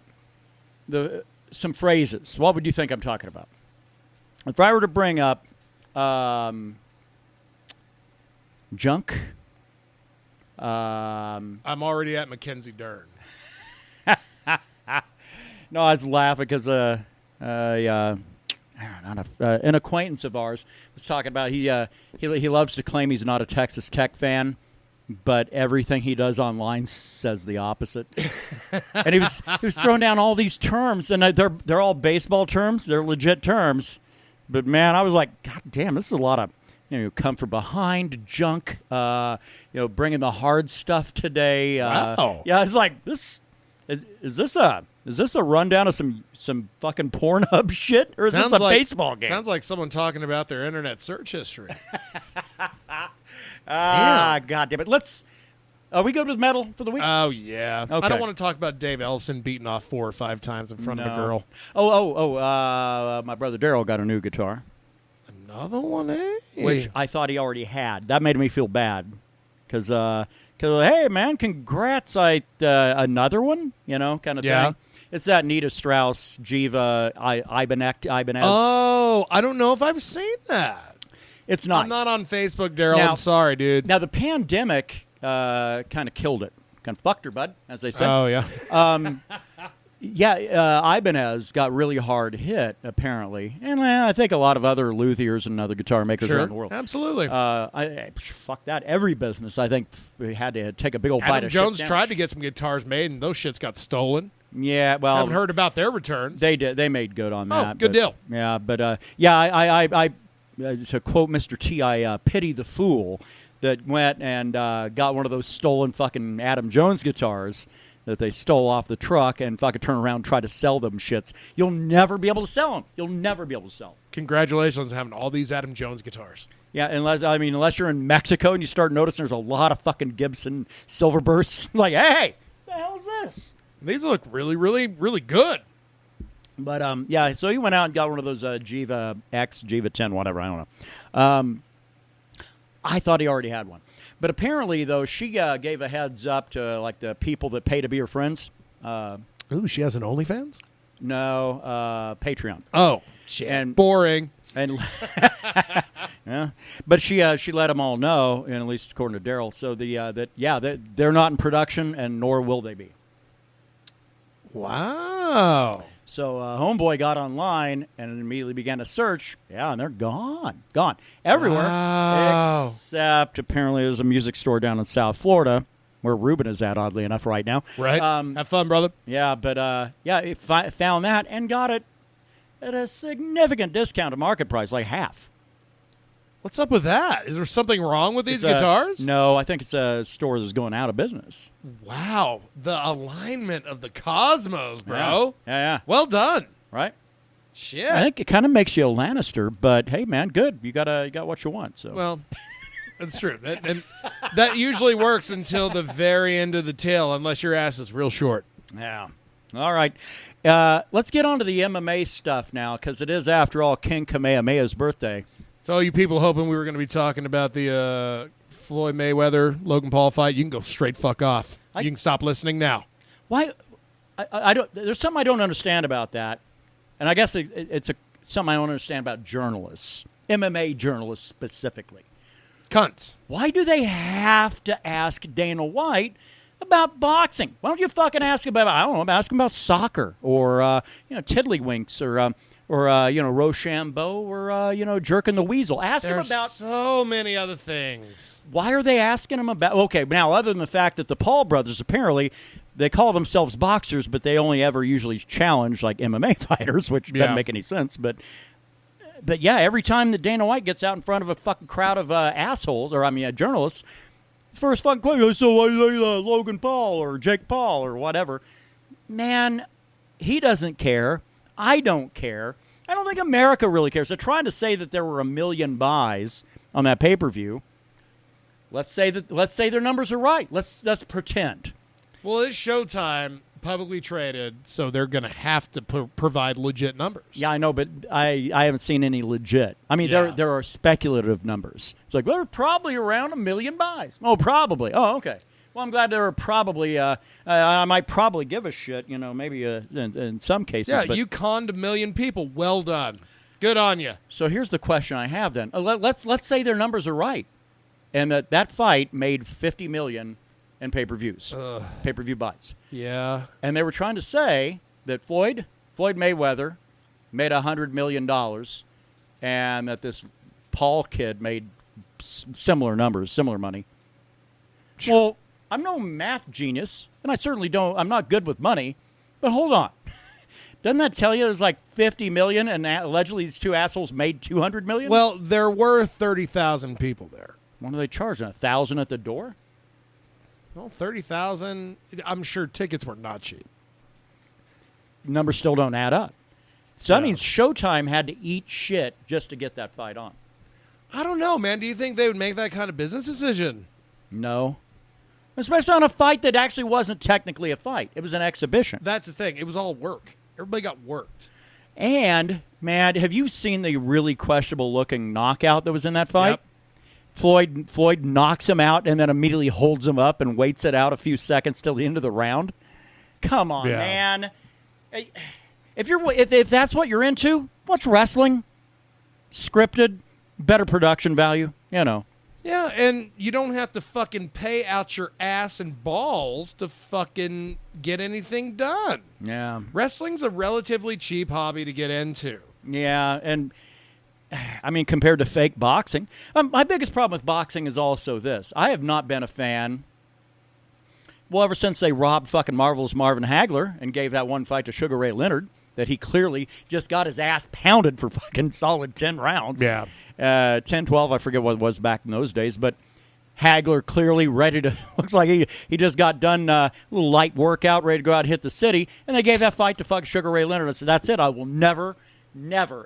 some phrases, what would you think I'm talking about? If I were to bring up junk, I'm already at Mackenzie Dern. No, I was laughing because an acquaintance of ours was talking about he loves to claim he's not a Texas Tech fan, but everything he does online says the opposite. And he was throwing down all these terms, and they're all baseball terms. They're legit terms. But man, I was like, God damn, this is a lot of come from behind junk. Bringing the hard stuff today. Wow. Yeah, it's like this. Is this a rundown of some fucking Pornhub shit, or is this a baseball game? Sounds like someone talking about their internet search history. God damn it! We go to the metal for the week. Oh yeah. Okay. I don't want to talk about Dave Ellison beating off 4 or 5 times in front of a girl. My brother Daryl got a new guitar, Another one, eh? which I thought he already had. That made me feel bad, because hey man, congrats! Another one, kind of thing. It's that Nita Strauss Jiva Ibanez. Oh, I don't know if I've seen that. It's nice. I'm not on Facebook, Daryl. I'm sorry, dude. Now the pandemic kind of killed it. Kind of fucked her, bud, as they say. Oh yeah. Ibanez got really hard hit, apparently. And I think a lot of other luthiers and other guitar makers around the world. Absolutely. Fuck that. Every business, I think, had to take a big old bite of shit. Adam Jones tried to get some guitars made, and those shits got stolen. Yeah, well, I haven't heard about their returns. They did. They made good on that. Good deal. Yeah, but I to quote Mr. T, I pity the fool that went and got one of those stolen fucking Adam Jones guitars that they stole off the truck and fucking turn around and try to sell them shits. You'll never be able to sell them. You'll never be able to sell them. Congratulations on having all these Adam Jones guitars. Yeah, unless you're in Mexico and you start noticing there's a lot of fucking Gibson Silverbursts. Like, hey, the hell is this? These look really, really, really good. But, so he went out and got one of those Jiva X, Jiva 10, whatever, I don't know. I thought he already had one. But apparently, though, she gave a heads up to, like, the people that pay to be her friends. Ooh, she has an OnlyFans? No, Patreon. Oh, shit. And boring. And yeah, but she let them all know, and at least according to Daryl, so they're not in production, and nor will they be. Wow. So Homeboy got online and immediately began to search. Yeah, and they're gone everywhere. Wow. Except apparently there's a music store down in South Florida where Ruben is at, oddly enough, right now. Right. Have fun, brother. Yeah, but it found that and got it at a significant discount to market price, like half. What's up with that? Is there something wrong with these guitars? No, I think it's a store that's going out of business. Wow. The alignment of the cosmos, bro. Yeah. Well done. Right? Shit. I think it kind of makes you a Lannister, but hey, man, good. You got what you want. So. Well, that's true. That usually works until the very end of the tale, unless your ass is real short. Yeah. All right. Let's get on to the MMA stuff now, because it is, after all, King Kamehameha's birthday. So all you people hoping we were going to be talking about the Floyd Mayweather-Logan Paul fight, you can go straight fuck off. You can stop listening now. Why? I don't. There's something I don't understand about that, and I guess it's something I don't understand about journalists, MMA journalists specifically. Cunts. Why do they have to ask Dana White about boxing? Why don't you fucking ask him ask him about soccer or tiddlywinks or Rochambeau or jerking the weasel. Ask him about so many other things. Why are they asking him about? Okay, now other than the fact that the Paul brothers apparently they call themselves boxers, but they only ever usually challenge like MMA fighters, which doesn't make any sense. But yeah, every time that Dana White gets out in front of a fucking crowd of assholes, or journalists, first fucking question, so why Logan Paul or Jake Paul or whatever? Man, he doesn't care. I don't care. I don't think America really cares. They're trying to say that there were 1 million buys on that pay-per-view. Let's say their numbers are right. Let's pretend. Well, it's Showtime, publicly traded, so they're going to have to provide legit numbers. Yeah, I know, but I haven't seen any legit. I mean, there are speculative numbers. It's like, well, probably around 1 million buys. Oh, probably. Oh, okay. Well, I'm glad there are probably, I might probably give a shit, maybe in some cases. Yeah, but, you conned 1 million people. Well done. Good on you. So here's the question I have then. Let's say their numbers are right, and that fight made $50 million in pay-per-views, pay-per-view buys. Yeah. And they were trying to say that Floyd Mayweather made $100 million, and that this Paul kid made similar numbers, similar money. Well, I'm no math genius, and I certainly I'm not good with money, but hold on. Doesn't that tell you there's like $50 million, and allegedly these two assholes made $200 million? Well, there were 30,000 people there. What are they charging? $1,000 at the door? Well, 30,000. I'm sure tickets were not cheap. Numbers still don't add up. So that means Showtime had to eat shit just to get that fight on. I don't know, man. Do you think they would make that kind of business decision? No. Especially on a fight that actually wasn't technically a fight. It was an exhibition. That's the thing. It was all work. Everybody got worked. And, man, have you seen the really questionable-looking knockout that was in that fight? Yep. Floyd knocks him out and then immediately holds him up and waits it out a few seconds till the end of the round. Come on, man. If that's what you're into, what's wrestling? Scripted, better production value, you know. Yeah, and you don't have to fucking pay out your ass and balls to fucking get anything done. Yeah. Wrestling's a relatively cheap hobby to get into. Yeah, and I mean, compared to fake boxing, my biggest problem with boxing is also this. I have not been a fan, well, ever since they robbed fucking Marvel's Marvin Hagler and gave that one fight to Sugar Ray Leonard that he clearly just got his ass pounded for fucking solid 10 rounds. Yeah. 10, 12, I forget what it was back in those days, but Hagler clearly ready to, looks like he just got done a little light workout, ready to go out and hit the city, and they gave that fight to fucking Sugar Ray Leonard. I said, that's it. I will never,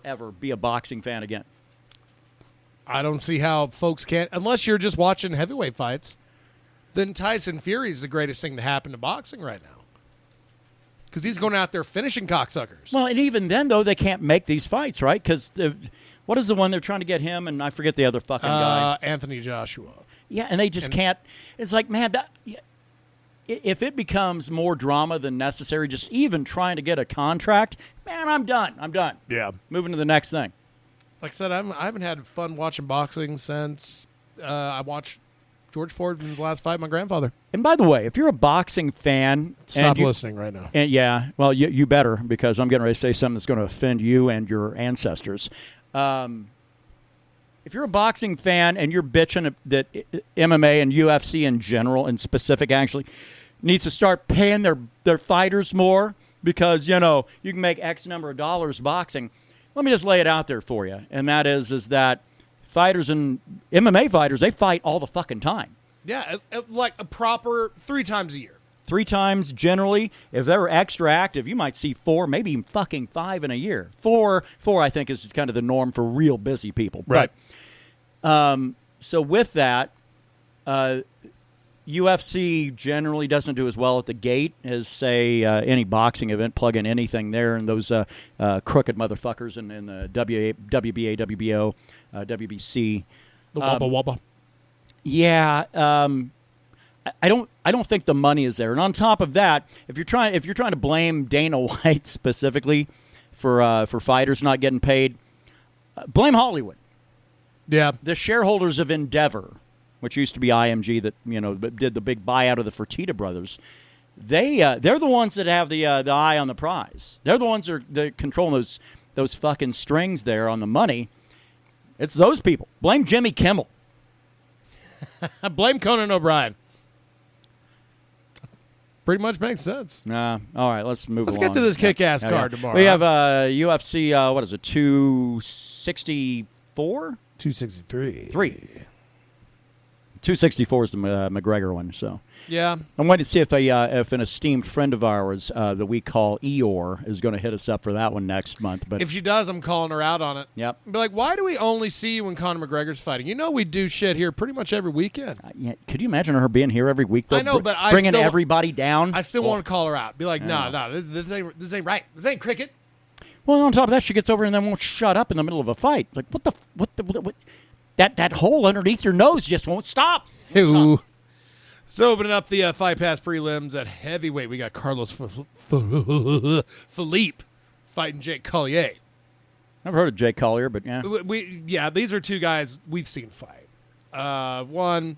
ever be a boxing fan again. I don't see how folks can't, unless you're just watching heavyweight fights, then Tyson Fury is the greatest thing to happen to boxing right now. Because he's going out there finishing cocksuckers. Well, and even then, though, they can't make these fights, right? Because what is the one they're trying to get him? And I forget the other fucking guy. Anthony Joshua. Yeah, and they just can't. It's like, man, if it becomes more drama than necessary, just even trying to get a contract, man, I'm done. Yeah. Moving to the next thing. Like I said, I haven't had fun watching boxing since I watched George Foreman's last fight with my grandfather. And by the way, if you're a boxing fan... Stop listening right now. And yeah, well, you better, because I'm getting ready to say something that's going to offend you and your ancestors. If you're a boxing fan and you're bitching that MMA and UFC in general, and specific actually, needs to start paying their fighters more because, you know, you can make X number of dollars boxing, let me just lay it out there for you. And that is that fighters and MMA fighters, they fight all the fucking time. Yeah, like a proper 3 times a year. 3 times generally. If they're extra active, you might see 4, maybe even fucking 5 in a year. 4, I think, is kind of the norm for real busy people. Right. But, so with that, UFC generally doesn't do as well at the gate as, say, any boxing event. Plug in anything there, and those crooked motherfuckers in the WBA, WBO, WBC. The Wubba Wubba. Yeah, I don't think the money is there. And on top of that, if you're trying to blame Dana White specifically for fighters not getting paid, blame Hollywood. Yeah, the shareholders of Endeavor, which used to be IMG, that did the big buyout of the Fertitta brothers. They're the ones that have the eye on the prize. They're the ones that are controlling those fucking strings there on the money. It's those people. Blame Jimmy Kimmel. Blame Conan O'Brien. Pretty much makes sense. All right, let's move along. Let's get to this kick-ass card tomorrow. We have UFC, 264? 263. 264 is the McGregor one, so. Yeah. I'm waiting to see if an esteemed friend of ours that we call Eeyore is going to hit us up for that one next month. But if she does, I'm calling her out on it. Yep. Be like, why do we only see you when Conor McGregor's fighting? You know we do shit here pretty much every weekend. Yeah, could you imagine her being here every week, though? I know, but bringing everybody down? I still want to call her out. Be like, no, this ain't right. This ain't cricket. Well, on top of that, she gets over and then won't shut up in the middle of a fight. Like, what? That hole underneath your nose just won't stop. So opening up the Fight Pass prelims at heavyweight, we got Carlos Philippe fighting Jake Collier. Never heard of Jake Collier, but yeah. These are two guys we've seen fight. One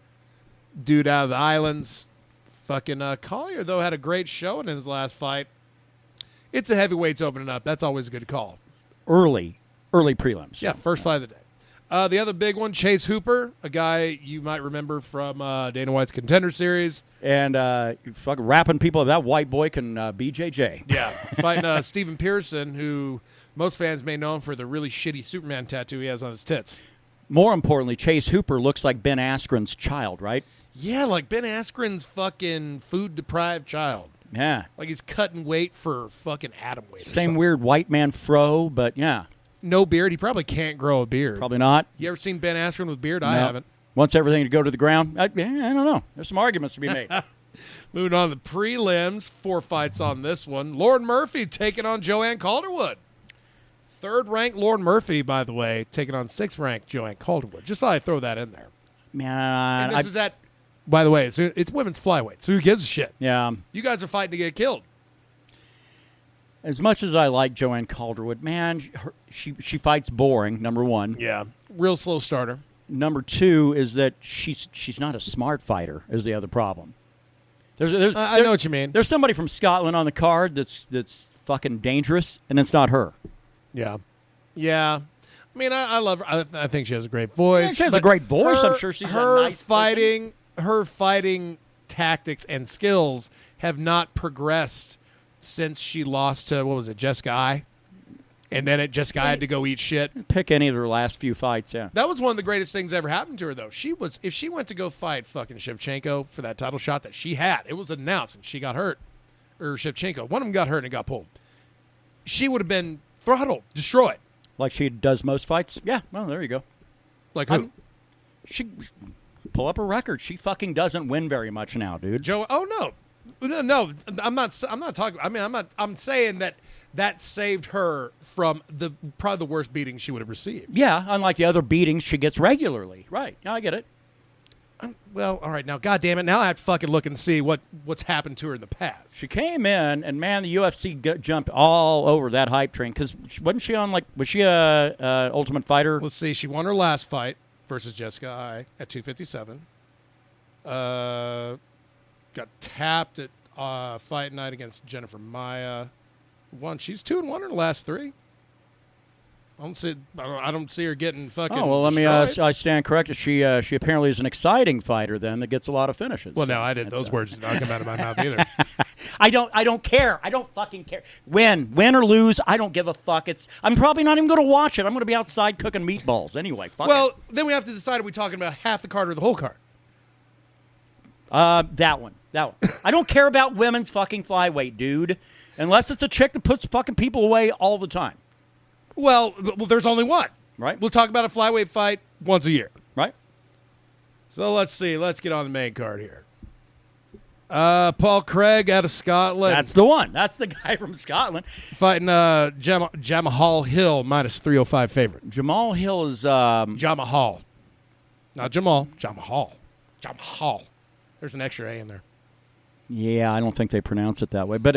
dude out of the islands. Fucking Collier, though, had a great showing in his last fight. It's a heavyweights opening up. That's always a good call. Early prelims. Yeah, first fight of the day. The other big one, Chase Hooper, a guy you might remember from Dana White's Contender Series. And fucking rapping people up. That white boy can BJJ. Yeah, fighting Stephen Pearson, who most fans may know him for the really shitty Superman tattoo he has on his tits. More importantly, Chase Hooper looks like Ben Askren's child, right? Yeah, like Ben Askren's fucking food-deprived child. Yeah. Like he's cutting weight for fucking atom weight. Same weird white man fro, but yeah. No beard. He probably can't grow a beard. Probably not. You ever seen Ben Askren with beard? I No. haven't. Wants everything to go to the ground? I don't know. There's some arguments to be made. Moving on to the prelims. 4 fights on this one. Lauren Murphy taking on Joanne Calderwood. 3rd-ranked Lauren Murphy, by the way, taking on 6th-ranked Joanne Calderwood. Just thought I'd throw that in there. Man, And this is at, by the way, it's women's flyweight, so who gives a shit? yeah. You guys are fighting to get killed. As much as I like Joanne Calderwood, man, she fights boring, number one. Yeah. Real slow starter. Number two is that she's not a smart fighter, is the other problem. I know what you mean. There's somebody from Scotland on the card that's fucking dangerous, and it's not her. Yeah. Yeah. I mean, I love her. I think she has a great voice. Yeah, she has but a great voice. I'm sure she's a nice person. Her fighting tactics and skills have not progressed since she lost to, what was it, Jessica I? And then Jessica I had to go eat shit. Pick any of her last few fights, yeah. That was one of the greatest things ever happened to her, though. If she went to go fight fucking Shevchenko for that title shot that she had, it was announced and she got hurt, or Shevchenko. One of them got hurt and it got pulled. She would have been throttled, destroyed. Like she does most fights? Yeah, well, there you go. Like who? She pull up a record. She fucking doesn't win very much now, dude. Joe? Oh no, I'm not talking. I mean, I'm saying that saved her from probably the worst beating she would have received. Yeah, unlike the other beatings she gets regularly. Right. Now I get it. Well, all right. Now, goddamn it. Now I have to fucking look and see what's happened to her in the past. She came in, and man, the UFC jumped all over that hype train because wasn't she on was she a Ultimate Fighter? Let's see. She won her last fight versus Jessica I at 257. Got tapped at fight night against Jennifer Maya. Won. She's 2-1 in her last 3. I don't see her getting fucking. Oh well, let me. destroyed. I stand corrected. She apparently is an exciting fighter then that gets a lot of finishes. Well, So no, I didn't. Those words did not come out of my mouth either. I don't care. I don't fucking care. Win or lose, I don't give a fuck. I'm probably not even going to watch it. I'm going to be outside cooking meatballs anyway. Fuck Well, it. then we have to decide: are we talking about half the card or the whole card? That one. I don't care about women's fucking flyweight, dude. Unless it's a chick that puts fucking people away all the time. Well, there's only one. Right. We'll talk about a flyweight fight once a year. Right. So let's see. Let's get on the main card here. Paul Craig out of Scotland. That's the one. That's the guy from Scotland. Fighting Jamahal Hill, minus 305 favorite. Jamal Hill is Jamahal. Not Jamal. Jamahal. There's an extra A in there. Yeah, I don't think they pronounce it that way. But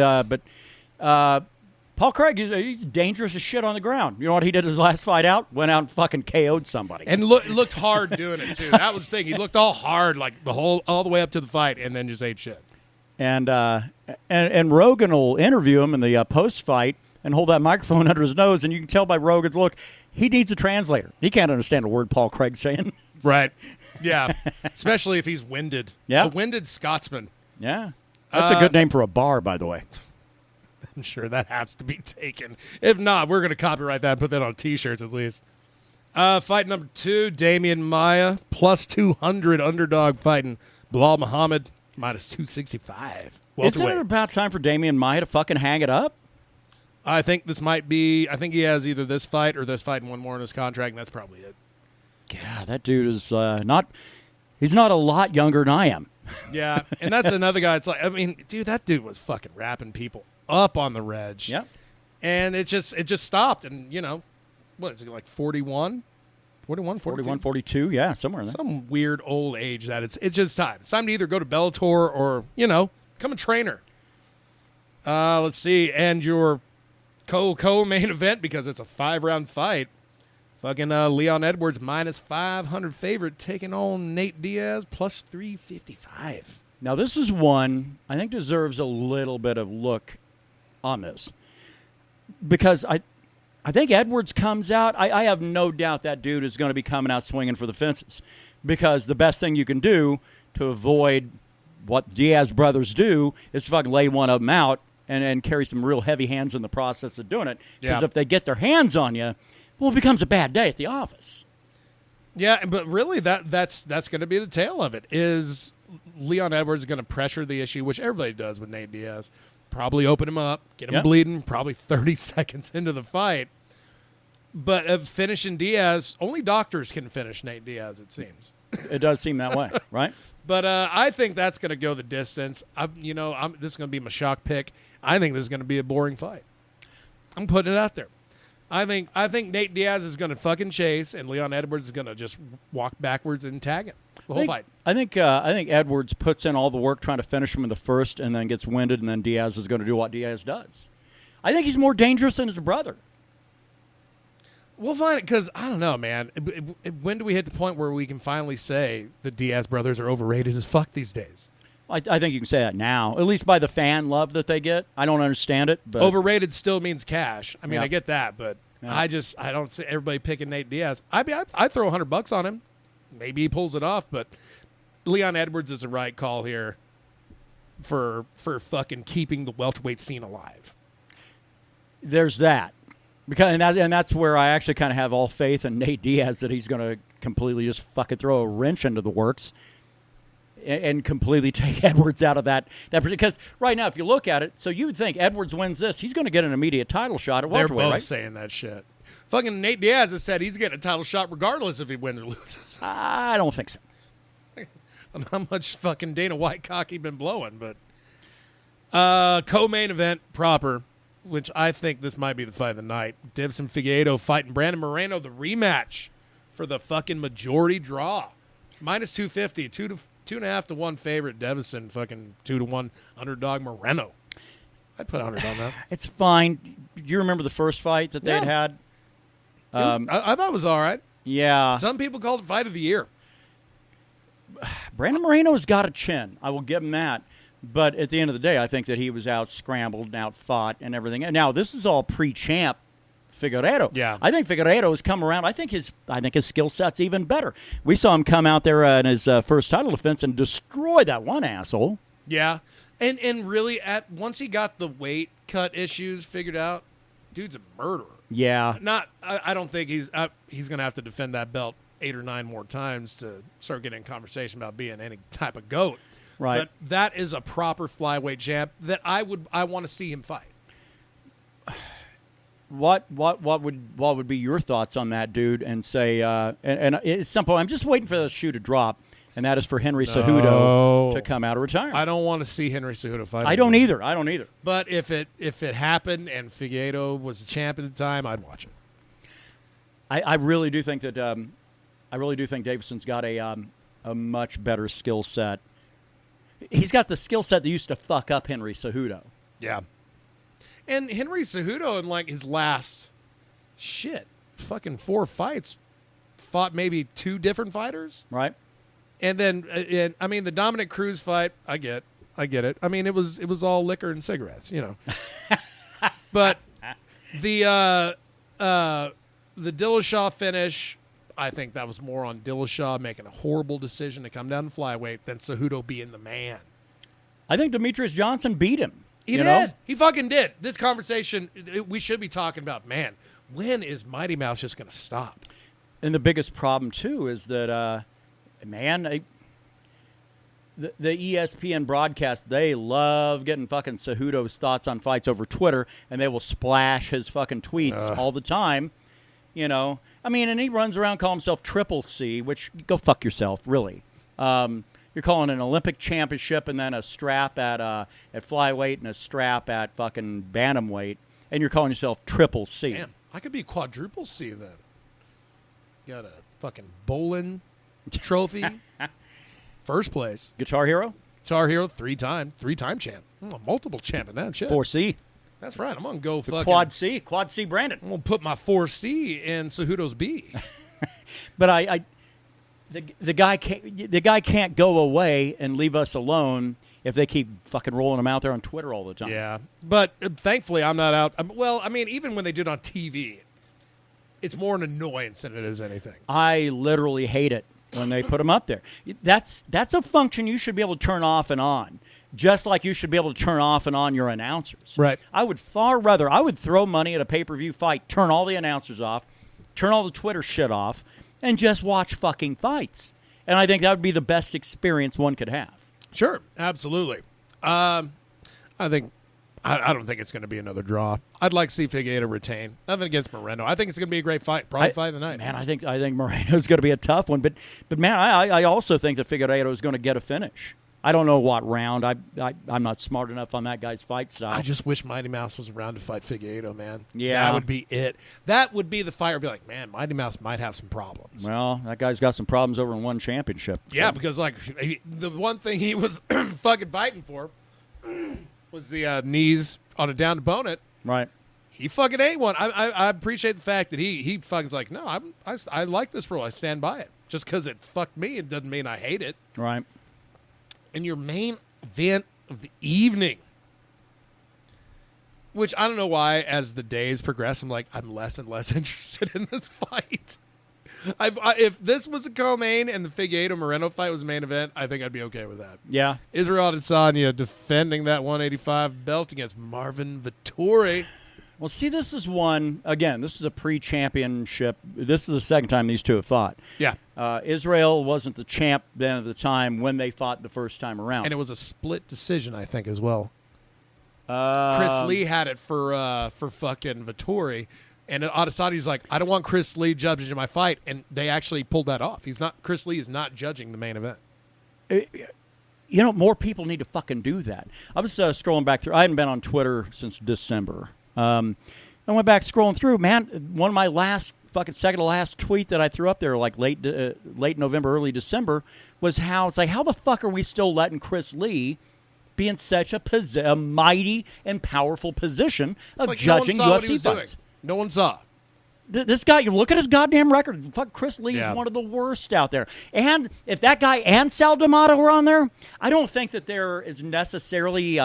Paul Craig, he's dangerous as shit on the ground. You know what he did his last fight out? Went out and fucking KO'd somebody. And looked hard doing it, too. That was the thing. He looked all hard, like all the way up to the fight, and then just ate shit. And Rogan will interview him in the post-fight and hold that microphone under his nose, and you can tell by Rogan's look, he needs a translator. He can't understand a word Paul Craig's saying. Right. Yeah. Especially if he's winded. Yeah. A winded Scotsman. Yeah. That's a good name for a bar, by the way. I'm sure that has to be taken. If not, we're going to copyright that and put that on T-shirts at least. Fight number 2, Damian Maia, plus 200 underdog fighting Bilal Muhammad, minus 265. Isn't it about time for Damian Maia to fucking hang it up? I think this might be, I think he has either this fight or this fight and one more in his contract, and that's probably it. Yeah, that dude is he's not a lot younger than I am. Yeah, and that's another guy. It's like, I mean, dude, that dude was fucking wrapping people up on the reg. Yeah. And it just stopped. And, what is it, like 41? 41, 41, 42, yeah, somewhere in there. Some weird old age that it's just time. It's time to either go to Bellator or, become a trainer. Let's see. And your co-main event, because it's a 5-round fight, fucking Leon Edwards, minus 500 favorite, taking on Nate Diaz, plus 355. Now, this is one I think deserves a little bit of look on this. Because I think Edwards comes out. I have no doubt that dude is going to be coming out swinging for the fences, because the best thing you can do to avoid what Diaz brothers do is to fucking lay one of them out and carry some real heavy hands in the process of doing it. Because if they get their hands on you, well, it becomes a bad day at the office. Yeah, but really that's going to be the tail of it. Is Leon Edwards going to pressure the issue, which everybody does with Nate Diaz? Probably open him up, get him bleeding, probably 30 seconds into the fight. But finishing Diaz, only doctors can finish Nate Diaz, it seems. It does seem that way, right? But I think that's going to go the distance. This is going to be my shock pick. I think this is going to be a boring fight. I'm putting it out there. I think Nate Diaz is going to fucking chase, and Leon Edwards is going to just walk backwards and tag him the whole fight. I think Edwards puts in all the work trying to finish him in the first, and then gets winded, and then Diaz is going to do what Diaz does. I think he's more dangerous than his brother. We'll find it, because I don't know, man. When do we hit the point where we can finally say the Diaz brothers are overrated as fuck these days? I think you can say that now, at least by the fan love that they get. I don't understand it. But overrated still means cash. I mean, I get that, but I don't see everybody picking Nate Diaz. I'd throw $100 on him. Maybe he pulls it off, but Leon Edwards is the right call here for fucking keeping the welterweight scene alive. There's that. And that's where I actually kind of have all faith in Nate Diaz, that he's going to completely just fucking throw a wrench into the works and completely take Edwards out of that. Because right now, if you look at it, so you would think Edwards wins this, he's going to get an immediate title shot at welterweight, They're both right? saying that shit. Fucking Nate Diaz has said he's getting a title shot regardless if he wins or loses. I don't think so. I don't know how much fucking Dana White cock he been blowing, but co-main event proper, which I think this might be the fight of the night. Divson Figueiredo fighting Brandon Moreno, the rematch for the fucking majority draw. Minus 250, 2.5 to 1 favorite. Divson, fucking 2 to 1 underdog Moreno. I'd put 100 on that. It's fine. Do you remember the first fight that they'd had? I thought it was all right. Yeah. Some people called it fight of the year. Brandon Moreno's got a chin. I will give him that. But at the end of the day, I think that he was out-scrambled and out-fought and everything. And now, this is all pre-champ Figueiredo. Yeah. I think Figueiredo has come around. I think his skill set's even better. We saw him come out there in his first title defense and destroy that one asshole. Yeah. And really, once he got the weight cut issues figured out, dude's a murderer. Yeah. I don't think he's going to have to defend that belt 8 or 9 more times to start getting in conversation about being any type of GOAT. Right. But that is a proper flyweight champ that I want to see him fight. What would be your thoughts on that, dude? And say and it's simple. I'm just waiting for the shoe to drop, and that is for Henry Cejudo to come out of retirement. I don't want to see Henry Cejudo fight. I don't either. But if it happened and Figueiredo was the champ at the time, I'd watch it. I really do think that Davidson's got a much better skill set. He's got the skill set that used to fuck up Henry Cejudo. Yeah. And Henry Cejudo in like his last fucking 4 fights fought maybe 2 different fighters. Right. And then the Dominic Cruz fight, I get it. I mean, it was all liquor and cigarettes, you know. But the Dillashaw finish, I think that was more on Dillashaw making a horrible decision to come down to flyweight than Cejudo being the man. I think Demetrius Johnson beat him. He did. He fucking did. This conversation, we should be talking about, man, when is Mighty Mouse just going to stop? And the biggest problem, too, is that, the ESPN broadcast, they love getting fucking Cejudo's thoughts on fights over Twitter, and they will splash his fucking tweets all the time. You know, I mean, and he runs around calling himself Triple C, which, go fuck yourself, really. You're calling an Olympic championship and then a strap at flyweight and a strap at fucking bantamweight, and you're calling yourself Triple C. Damn, I could be Quadruple C then. Got a fucking bowling trophy, first place. Guitar Hero? Guitar Hero, 3-time champ. I'm a multiple champ in that shit. 4C. That's right. I'm gonna go fucking Quad C Brandon. I'm gonna put my 4C in Cejudo's B. But the guy can't go away and leave us alone if they keep fucking rolling him out there on Twitter all the time. Yeah, but thankfully I'm not out. Well, I mean, even when they did it on TV, It's more an annoyance than it is anything. I literally hate it when they put them up there. That's a function you should be able to turn off and on, just like you should be able to turn off and on your announcers. Right. I would throw money at a pay-per-view fight, turn all the announcers off, turn all the Twitter shit off, and just watch fucking fights. And I think that would be the best experience one could have. Sure, absolutely. I don't think it's going to be another draw. I'd like to see Figueiredo retain. Nothing against Moreno. I think it's going to be a great fight. Probably fight of the night. Man, I think Moreno's going to be a tough one. But man, I also think that Figueiredo is going to get a finish. I don't know what round. I'm not smart enough on that guy's fight style. I just wish Mighty Mouse was around to fight Figueiredo, man. Yeah. That would be it. That would be the fight where I'd be like, man, Mighty Mouse might have some problems. Well, that guy's got some problems over in one championship. Yeah, because the one thing he was fucking fighting for was the knees on a downed opponent. Right. He fucking ate one. I appreciate the fact that he fucking's like, no, I like this rule. I stand by it. Just because it fucked me, it doesn't mean I hate it. Right. And your main event of the evening, which I don't know why, as the days progress, I'm less and less interested in this fight. If this was a co-main and the Figueiredo Moreno fight was a main event, I think I'd be okay with that. Yeah. Israel Adesanya defending that 185 belt against Marvin Vettori. Well, see, this is one, again, this is a pre-championship. This is the second time these two have fought. Yeah. Israel wasn't the champ then at the time when they fought the first time around. And it was a split decision, I think, as well. Chris Lee had it for fucking Vettori. And Adesanya's like, I don't want Chris Lee judging my fight. And they actually pulled that off. Chris Lee is not judging the main event. More people need to fucking do that. I was scrolling back through. I hadn't been on Twitter since December. I went back scrolling through. Man, one of my second to last tweet that I threw up there, like late November, early December, was how the fuck are we still letting Chris Lee be in such a mighty and powerful position of judging UFC fights? No one saw. This guy, you look at his goddamn record. Fuck, Chris Lee is one of the worst out there. And if that guy and Sal D'Amato were on there, I don't think that there is necessarily.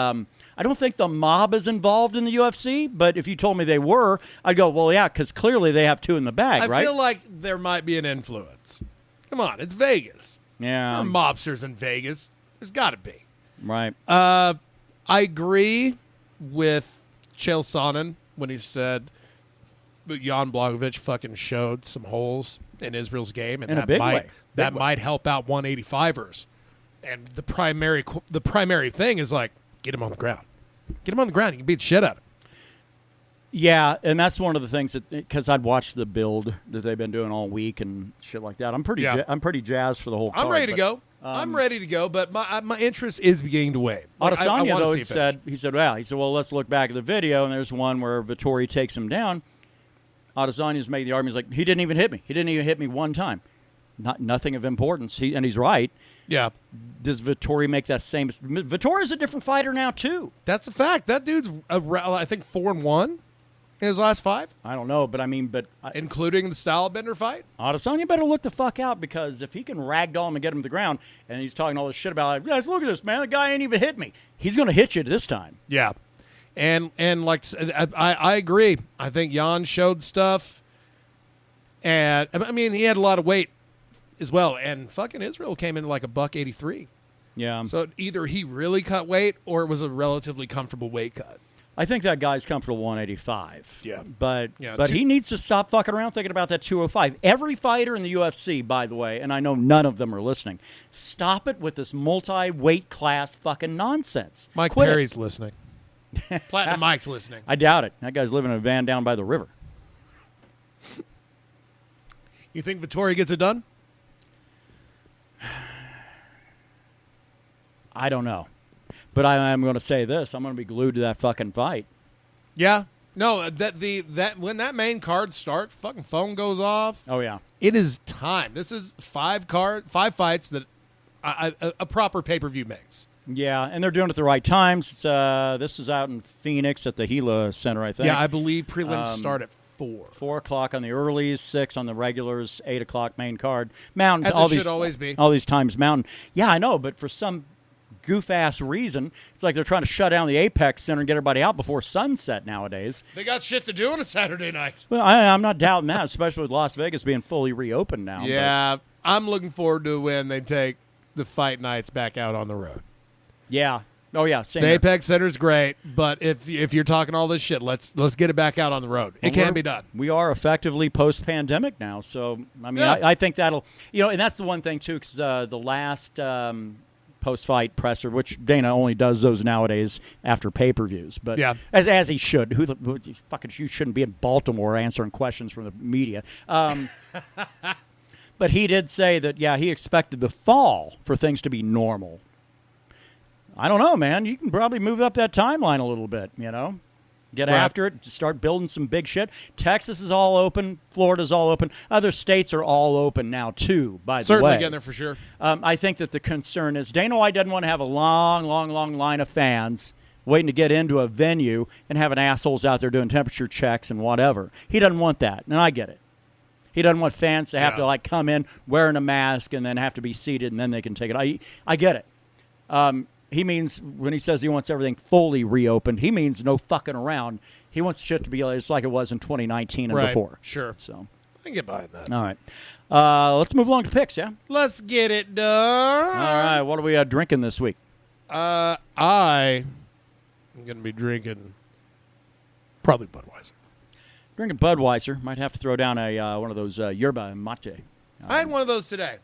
I don't think the mob is involved in the UFC. But if you told me they were, I'd go, well, yeah, because clearly they have two in the bag, right? I feel like there might be an influence. Come on, it's Vegas. Yeah, there are mobsters in Vegas. There's got to be. Right. I agree with Chael Sonnen when he said that Jan Blachowicz fucking showed some holes in Israel's game, and in a big way. That might help out 185ers. And the primary thing is like, get him on the ground. Get him on the ground. You can beat the shit out of him. Yeah, and that's one of the things that, because I'd watched the build that they've been doing all week and shit like that. I'm pretty jazzed for the whole card. I'm ready to go. I'm ready to go, but my interest is beginning to wane. Adesanya, though, he said, well, let's look back at the video, and there's one where Vettori takes him down. Adesanya's made the argument, he's like, he didn't even hit me. He didn't even hit me one time. Nothing of importance. And he's right. Yeah. Does Vettori make that same? Vettori's a different fighter now, too. That's a fact. That dude's, I think, 4-1 in his last 5. I don't know, but including the style bender fight? Adesanya better look the fuck out, because if he can ragdoll him and get him to the ground, and he's talking all this shit about, guys, look at this, man. The guy ain't even hit me. He's going to hit you this time. Yeah. And like I agree. I think Jan showed stuff, and I mean he had a lot of weight as well. And fucking Israel came in like $183. Yeah. So either he really cut weight, or it was a relatively comfortable weight cut. I think that guy's comfortable 185. Yeah. But he needs to stop fucking around thinking about that 205. Every fighter in the UFC, by the way, and I know none of them are listening, stop it with this multi-weight class fucking nonsense. Mike Perry's listening. Platinum Mike's listening. I doubt it. That guy's living in a van down by the river. You think Vettori gets it done? I don't know. But I am going to say this. I'm going to be glued to that fucking fight. Yeah. No, that when that main card starts, fucking phone goes off. Oh, yeah. It is time. This is 5 fights that a proper pay-per-view makes. Yeah, and they're doing it at the right times. This is out in Phoenix at the Gila Center, I think. Yeah, I believe prelims start at 4. 4 o'clock on the earlies, 6 on the regulars, 8 o'clock main card. Mountain. As it should always be. All these times mountain. Yeah, I know, but for some goof-ass reason. It's like they're trying to shut down the Apex Center and get everybody out before sunset nowadays. They got shit to do on a Saturday night. Well, I'm not doubting that, especially with Las Vegas being fully reopened now. Yeah, I'm looking forward to when they take the fight nights back out on the road. Yeah. Oh, yeah. Same The here. Apex Center's great, but if you're talking all this shit, let's get it back out on the road. It can be done. We are effectively post-pandemic now, so I mean, Yeah. I think that'll, and that's the one thing too, because the last post-fight presser, which Dana only does those nowadays after pay-per-views, but Yeah. as he should. You shouldn't be in Baltimore answering questions from the media. But he did say that he expected the fall for things to be normal. I don't know, man. You can probably move up that timeline a little bit, Get Right. after it, start building some big shit. Texas is all open. Florida's all open. Other states are all open now, too, by the way. Certainly getting there for sure. I think that the concern is Dana White doesn't want to have a long, long, long line of fans waiting to get into a venue and having assholes out there doing temperature checks and whatever. He doesn't want that, and I get it. He doesn't want fans to have to, come in wearing a mask and then have to be seated and then they can take it. I get it. He means when he says he wants everything fully reopened, he means no fucking around. He wants shit to be just like it was in 2019 and before. Sure. So, I can get behind that. all right. Let's move along to picks, yeah? Let's get it done. All right. What are we drinking this week? I am going to be drinking probably Budweiser. Drinking Budweiser. Might have to throw down one of those yerba mate. I had one of those today.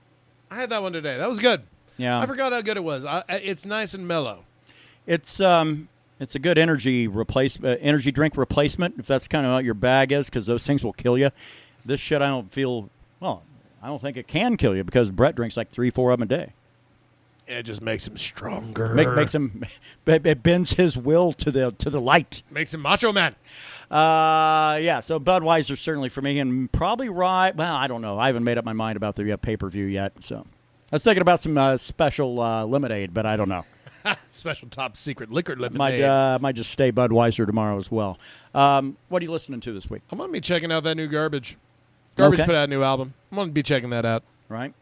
I had that one today. That was good. Yeah. I forgot how good it was. It's nice and mellow. It's a good energy drink replacement, if that's kind of what your bag is, because those things will kill you. This shit, I don't think it can kill you because Brett drinks like 3-4 of them a day. It just makes him stronger. Makes him, it bends his will to the light. Makes him macho man. So Budweiser certainly for me, and probably rye. Well, I don't know. I haven't made up my mind about the pay-per-view yet, so. I was thinking about some special lemonade, but I don't know. Special top secret liquor lemonade. Might just stay Budweiser tomorrow as well. What are you listening to this week? I'm going to be checking out that new Garbage. Garbage Okay. put out a new album. I'm going to be checking that out. Right?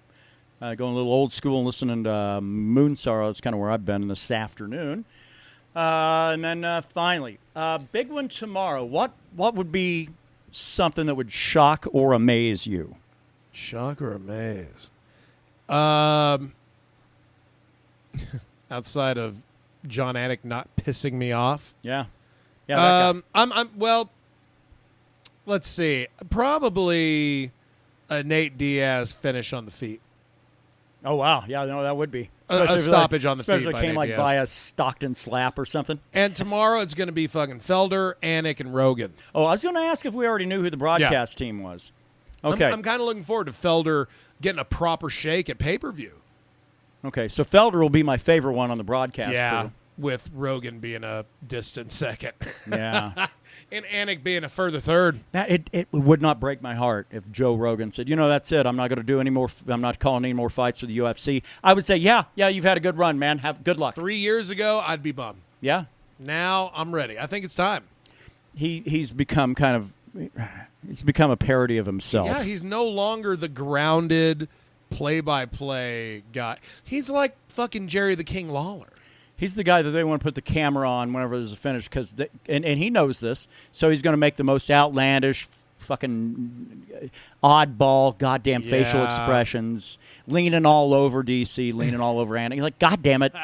Going a little old school and listening to Moon Sorrow. That's kind of where I've been this afternoon. And then finally, big one tomorrow. What would be something that would shock or amaze you? Shock or amaze? Outside of John Anik not pissing me off. Yeah. Yeah. Well, let's see. Probably a Nate Diaz finish on the feet. Oh, wow. Yeah, no, that would be. A Especially if stoppage on the feet Especially if by it came Nate like Diaz. by a Stockton slap or something. And tomorrow it's going to be fucking Felder, Anik, and Rogan. Oh, I was going to ask if we already knew who the broadcast team was. Okay. I'm kind of looking forward to Felder getting a proper shake at pay-per-view. Okay, so Felder will be my favorite one on the broadcast crew. With Rogan being a distant second. Yeah. And Anik being a further third. It would not break my heart if Joe Rogan said, that's it. I'm not going to do any more. I'm not calling any more fights for the UFC. I would say, yeah, you've had a good run, man. Have good luck. 3 years ago, I'd be bummed. Yeah. Now I'm ready. I think it's time. He's become he's become a parody of himself. Yeah, he's no longer the grounded play-by-play guy. He's like fucking Jerry the King Lawler. He's the guy that they want to put the camera on whenever there's a finish, and he knows this, so he's going to make the most outlandish, fucking oddball, goddamn facial expressions, leaning all over DC, leaning all over Andy. Like, God damn it.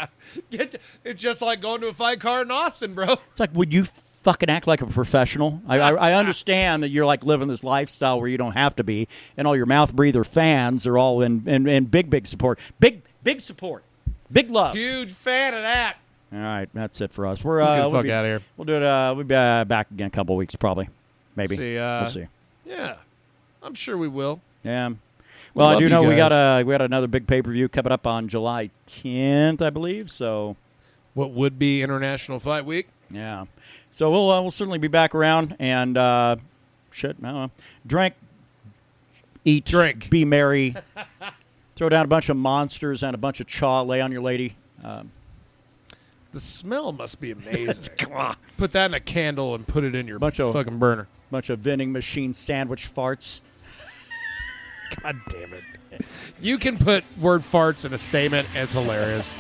It's just like going to a fight card in Austin, bro. It's like, would you fucking act like a professional? I understand that you're like living this lifestyle where you don't have to be, and all your mouth breather fans are all in big support. Big support. Big love. Huge fan of that. All right, that's it for us. We're Let's get the we'll fuck out of here. We'll do it. We'll be back again in a couple of weeks, probably. Maybe. We'll see. Yeah, I'm sure we will. Yeah. Well, I love do you know we guys. got another big pay-per-view coming up on July 10th, I believe. So. What would be International Fight Week? Yeah. So we'll certainly be back around and I don't know, drink, eat, Drink. be merry. Throw down a bunch of monsters and a bunch of chaw. Lay on your lady. The smell must be amazing. Put that in a candle and put it in your fucking burner. Bunch of vending machine sandwich farts. God damn it. You can put word farts in a statement. It's hilarious.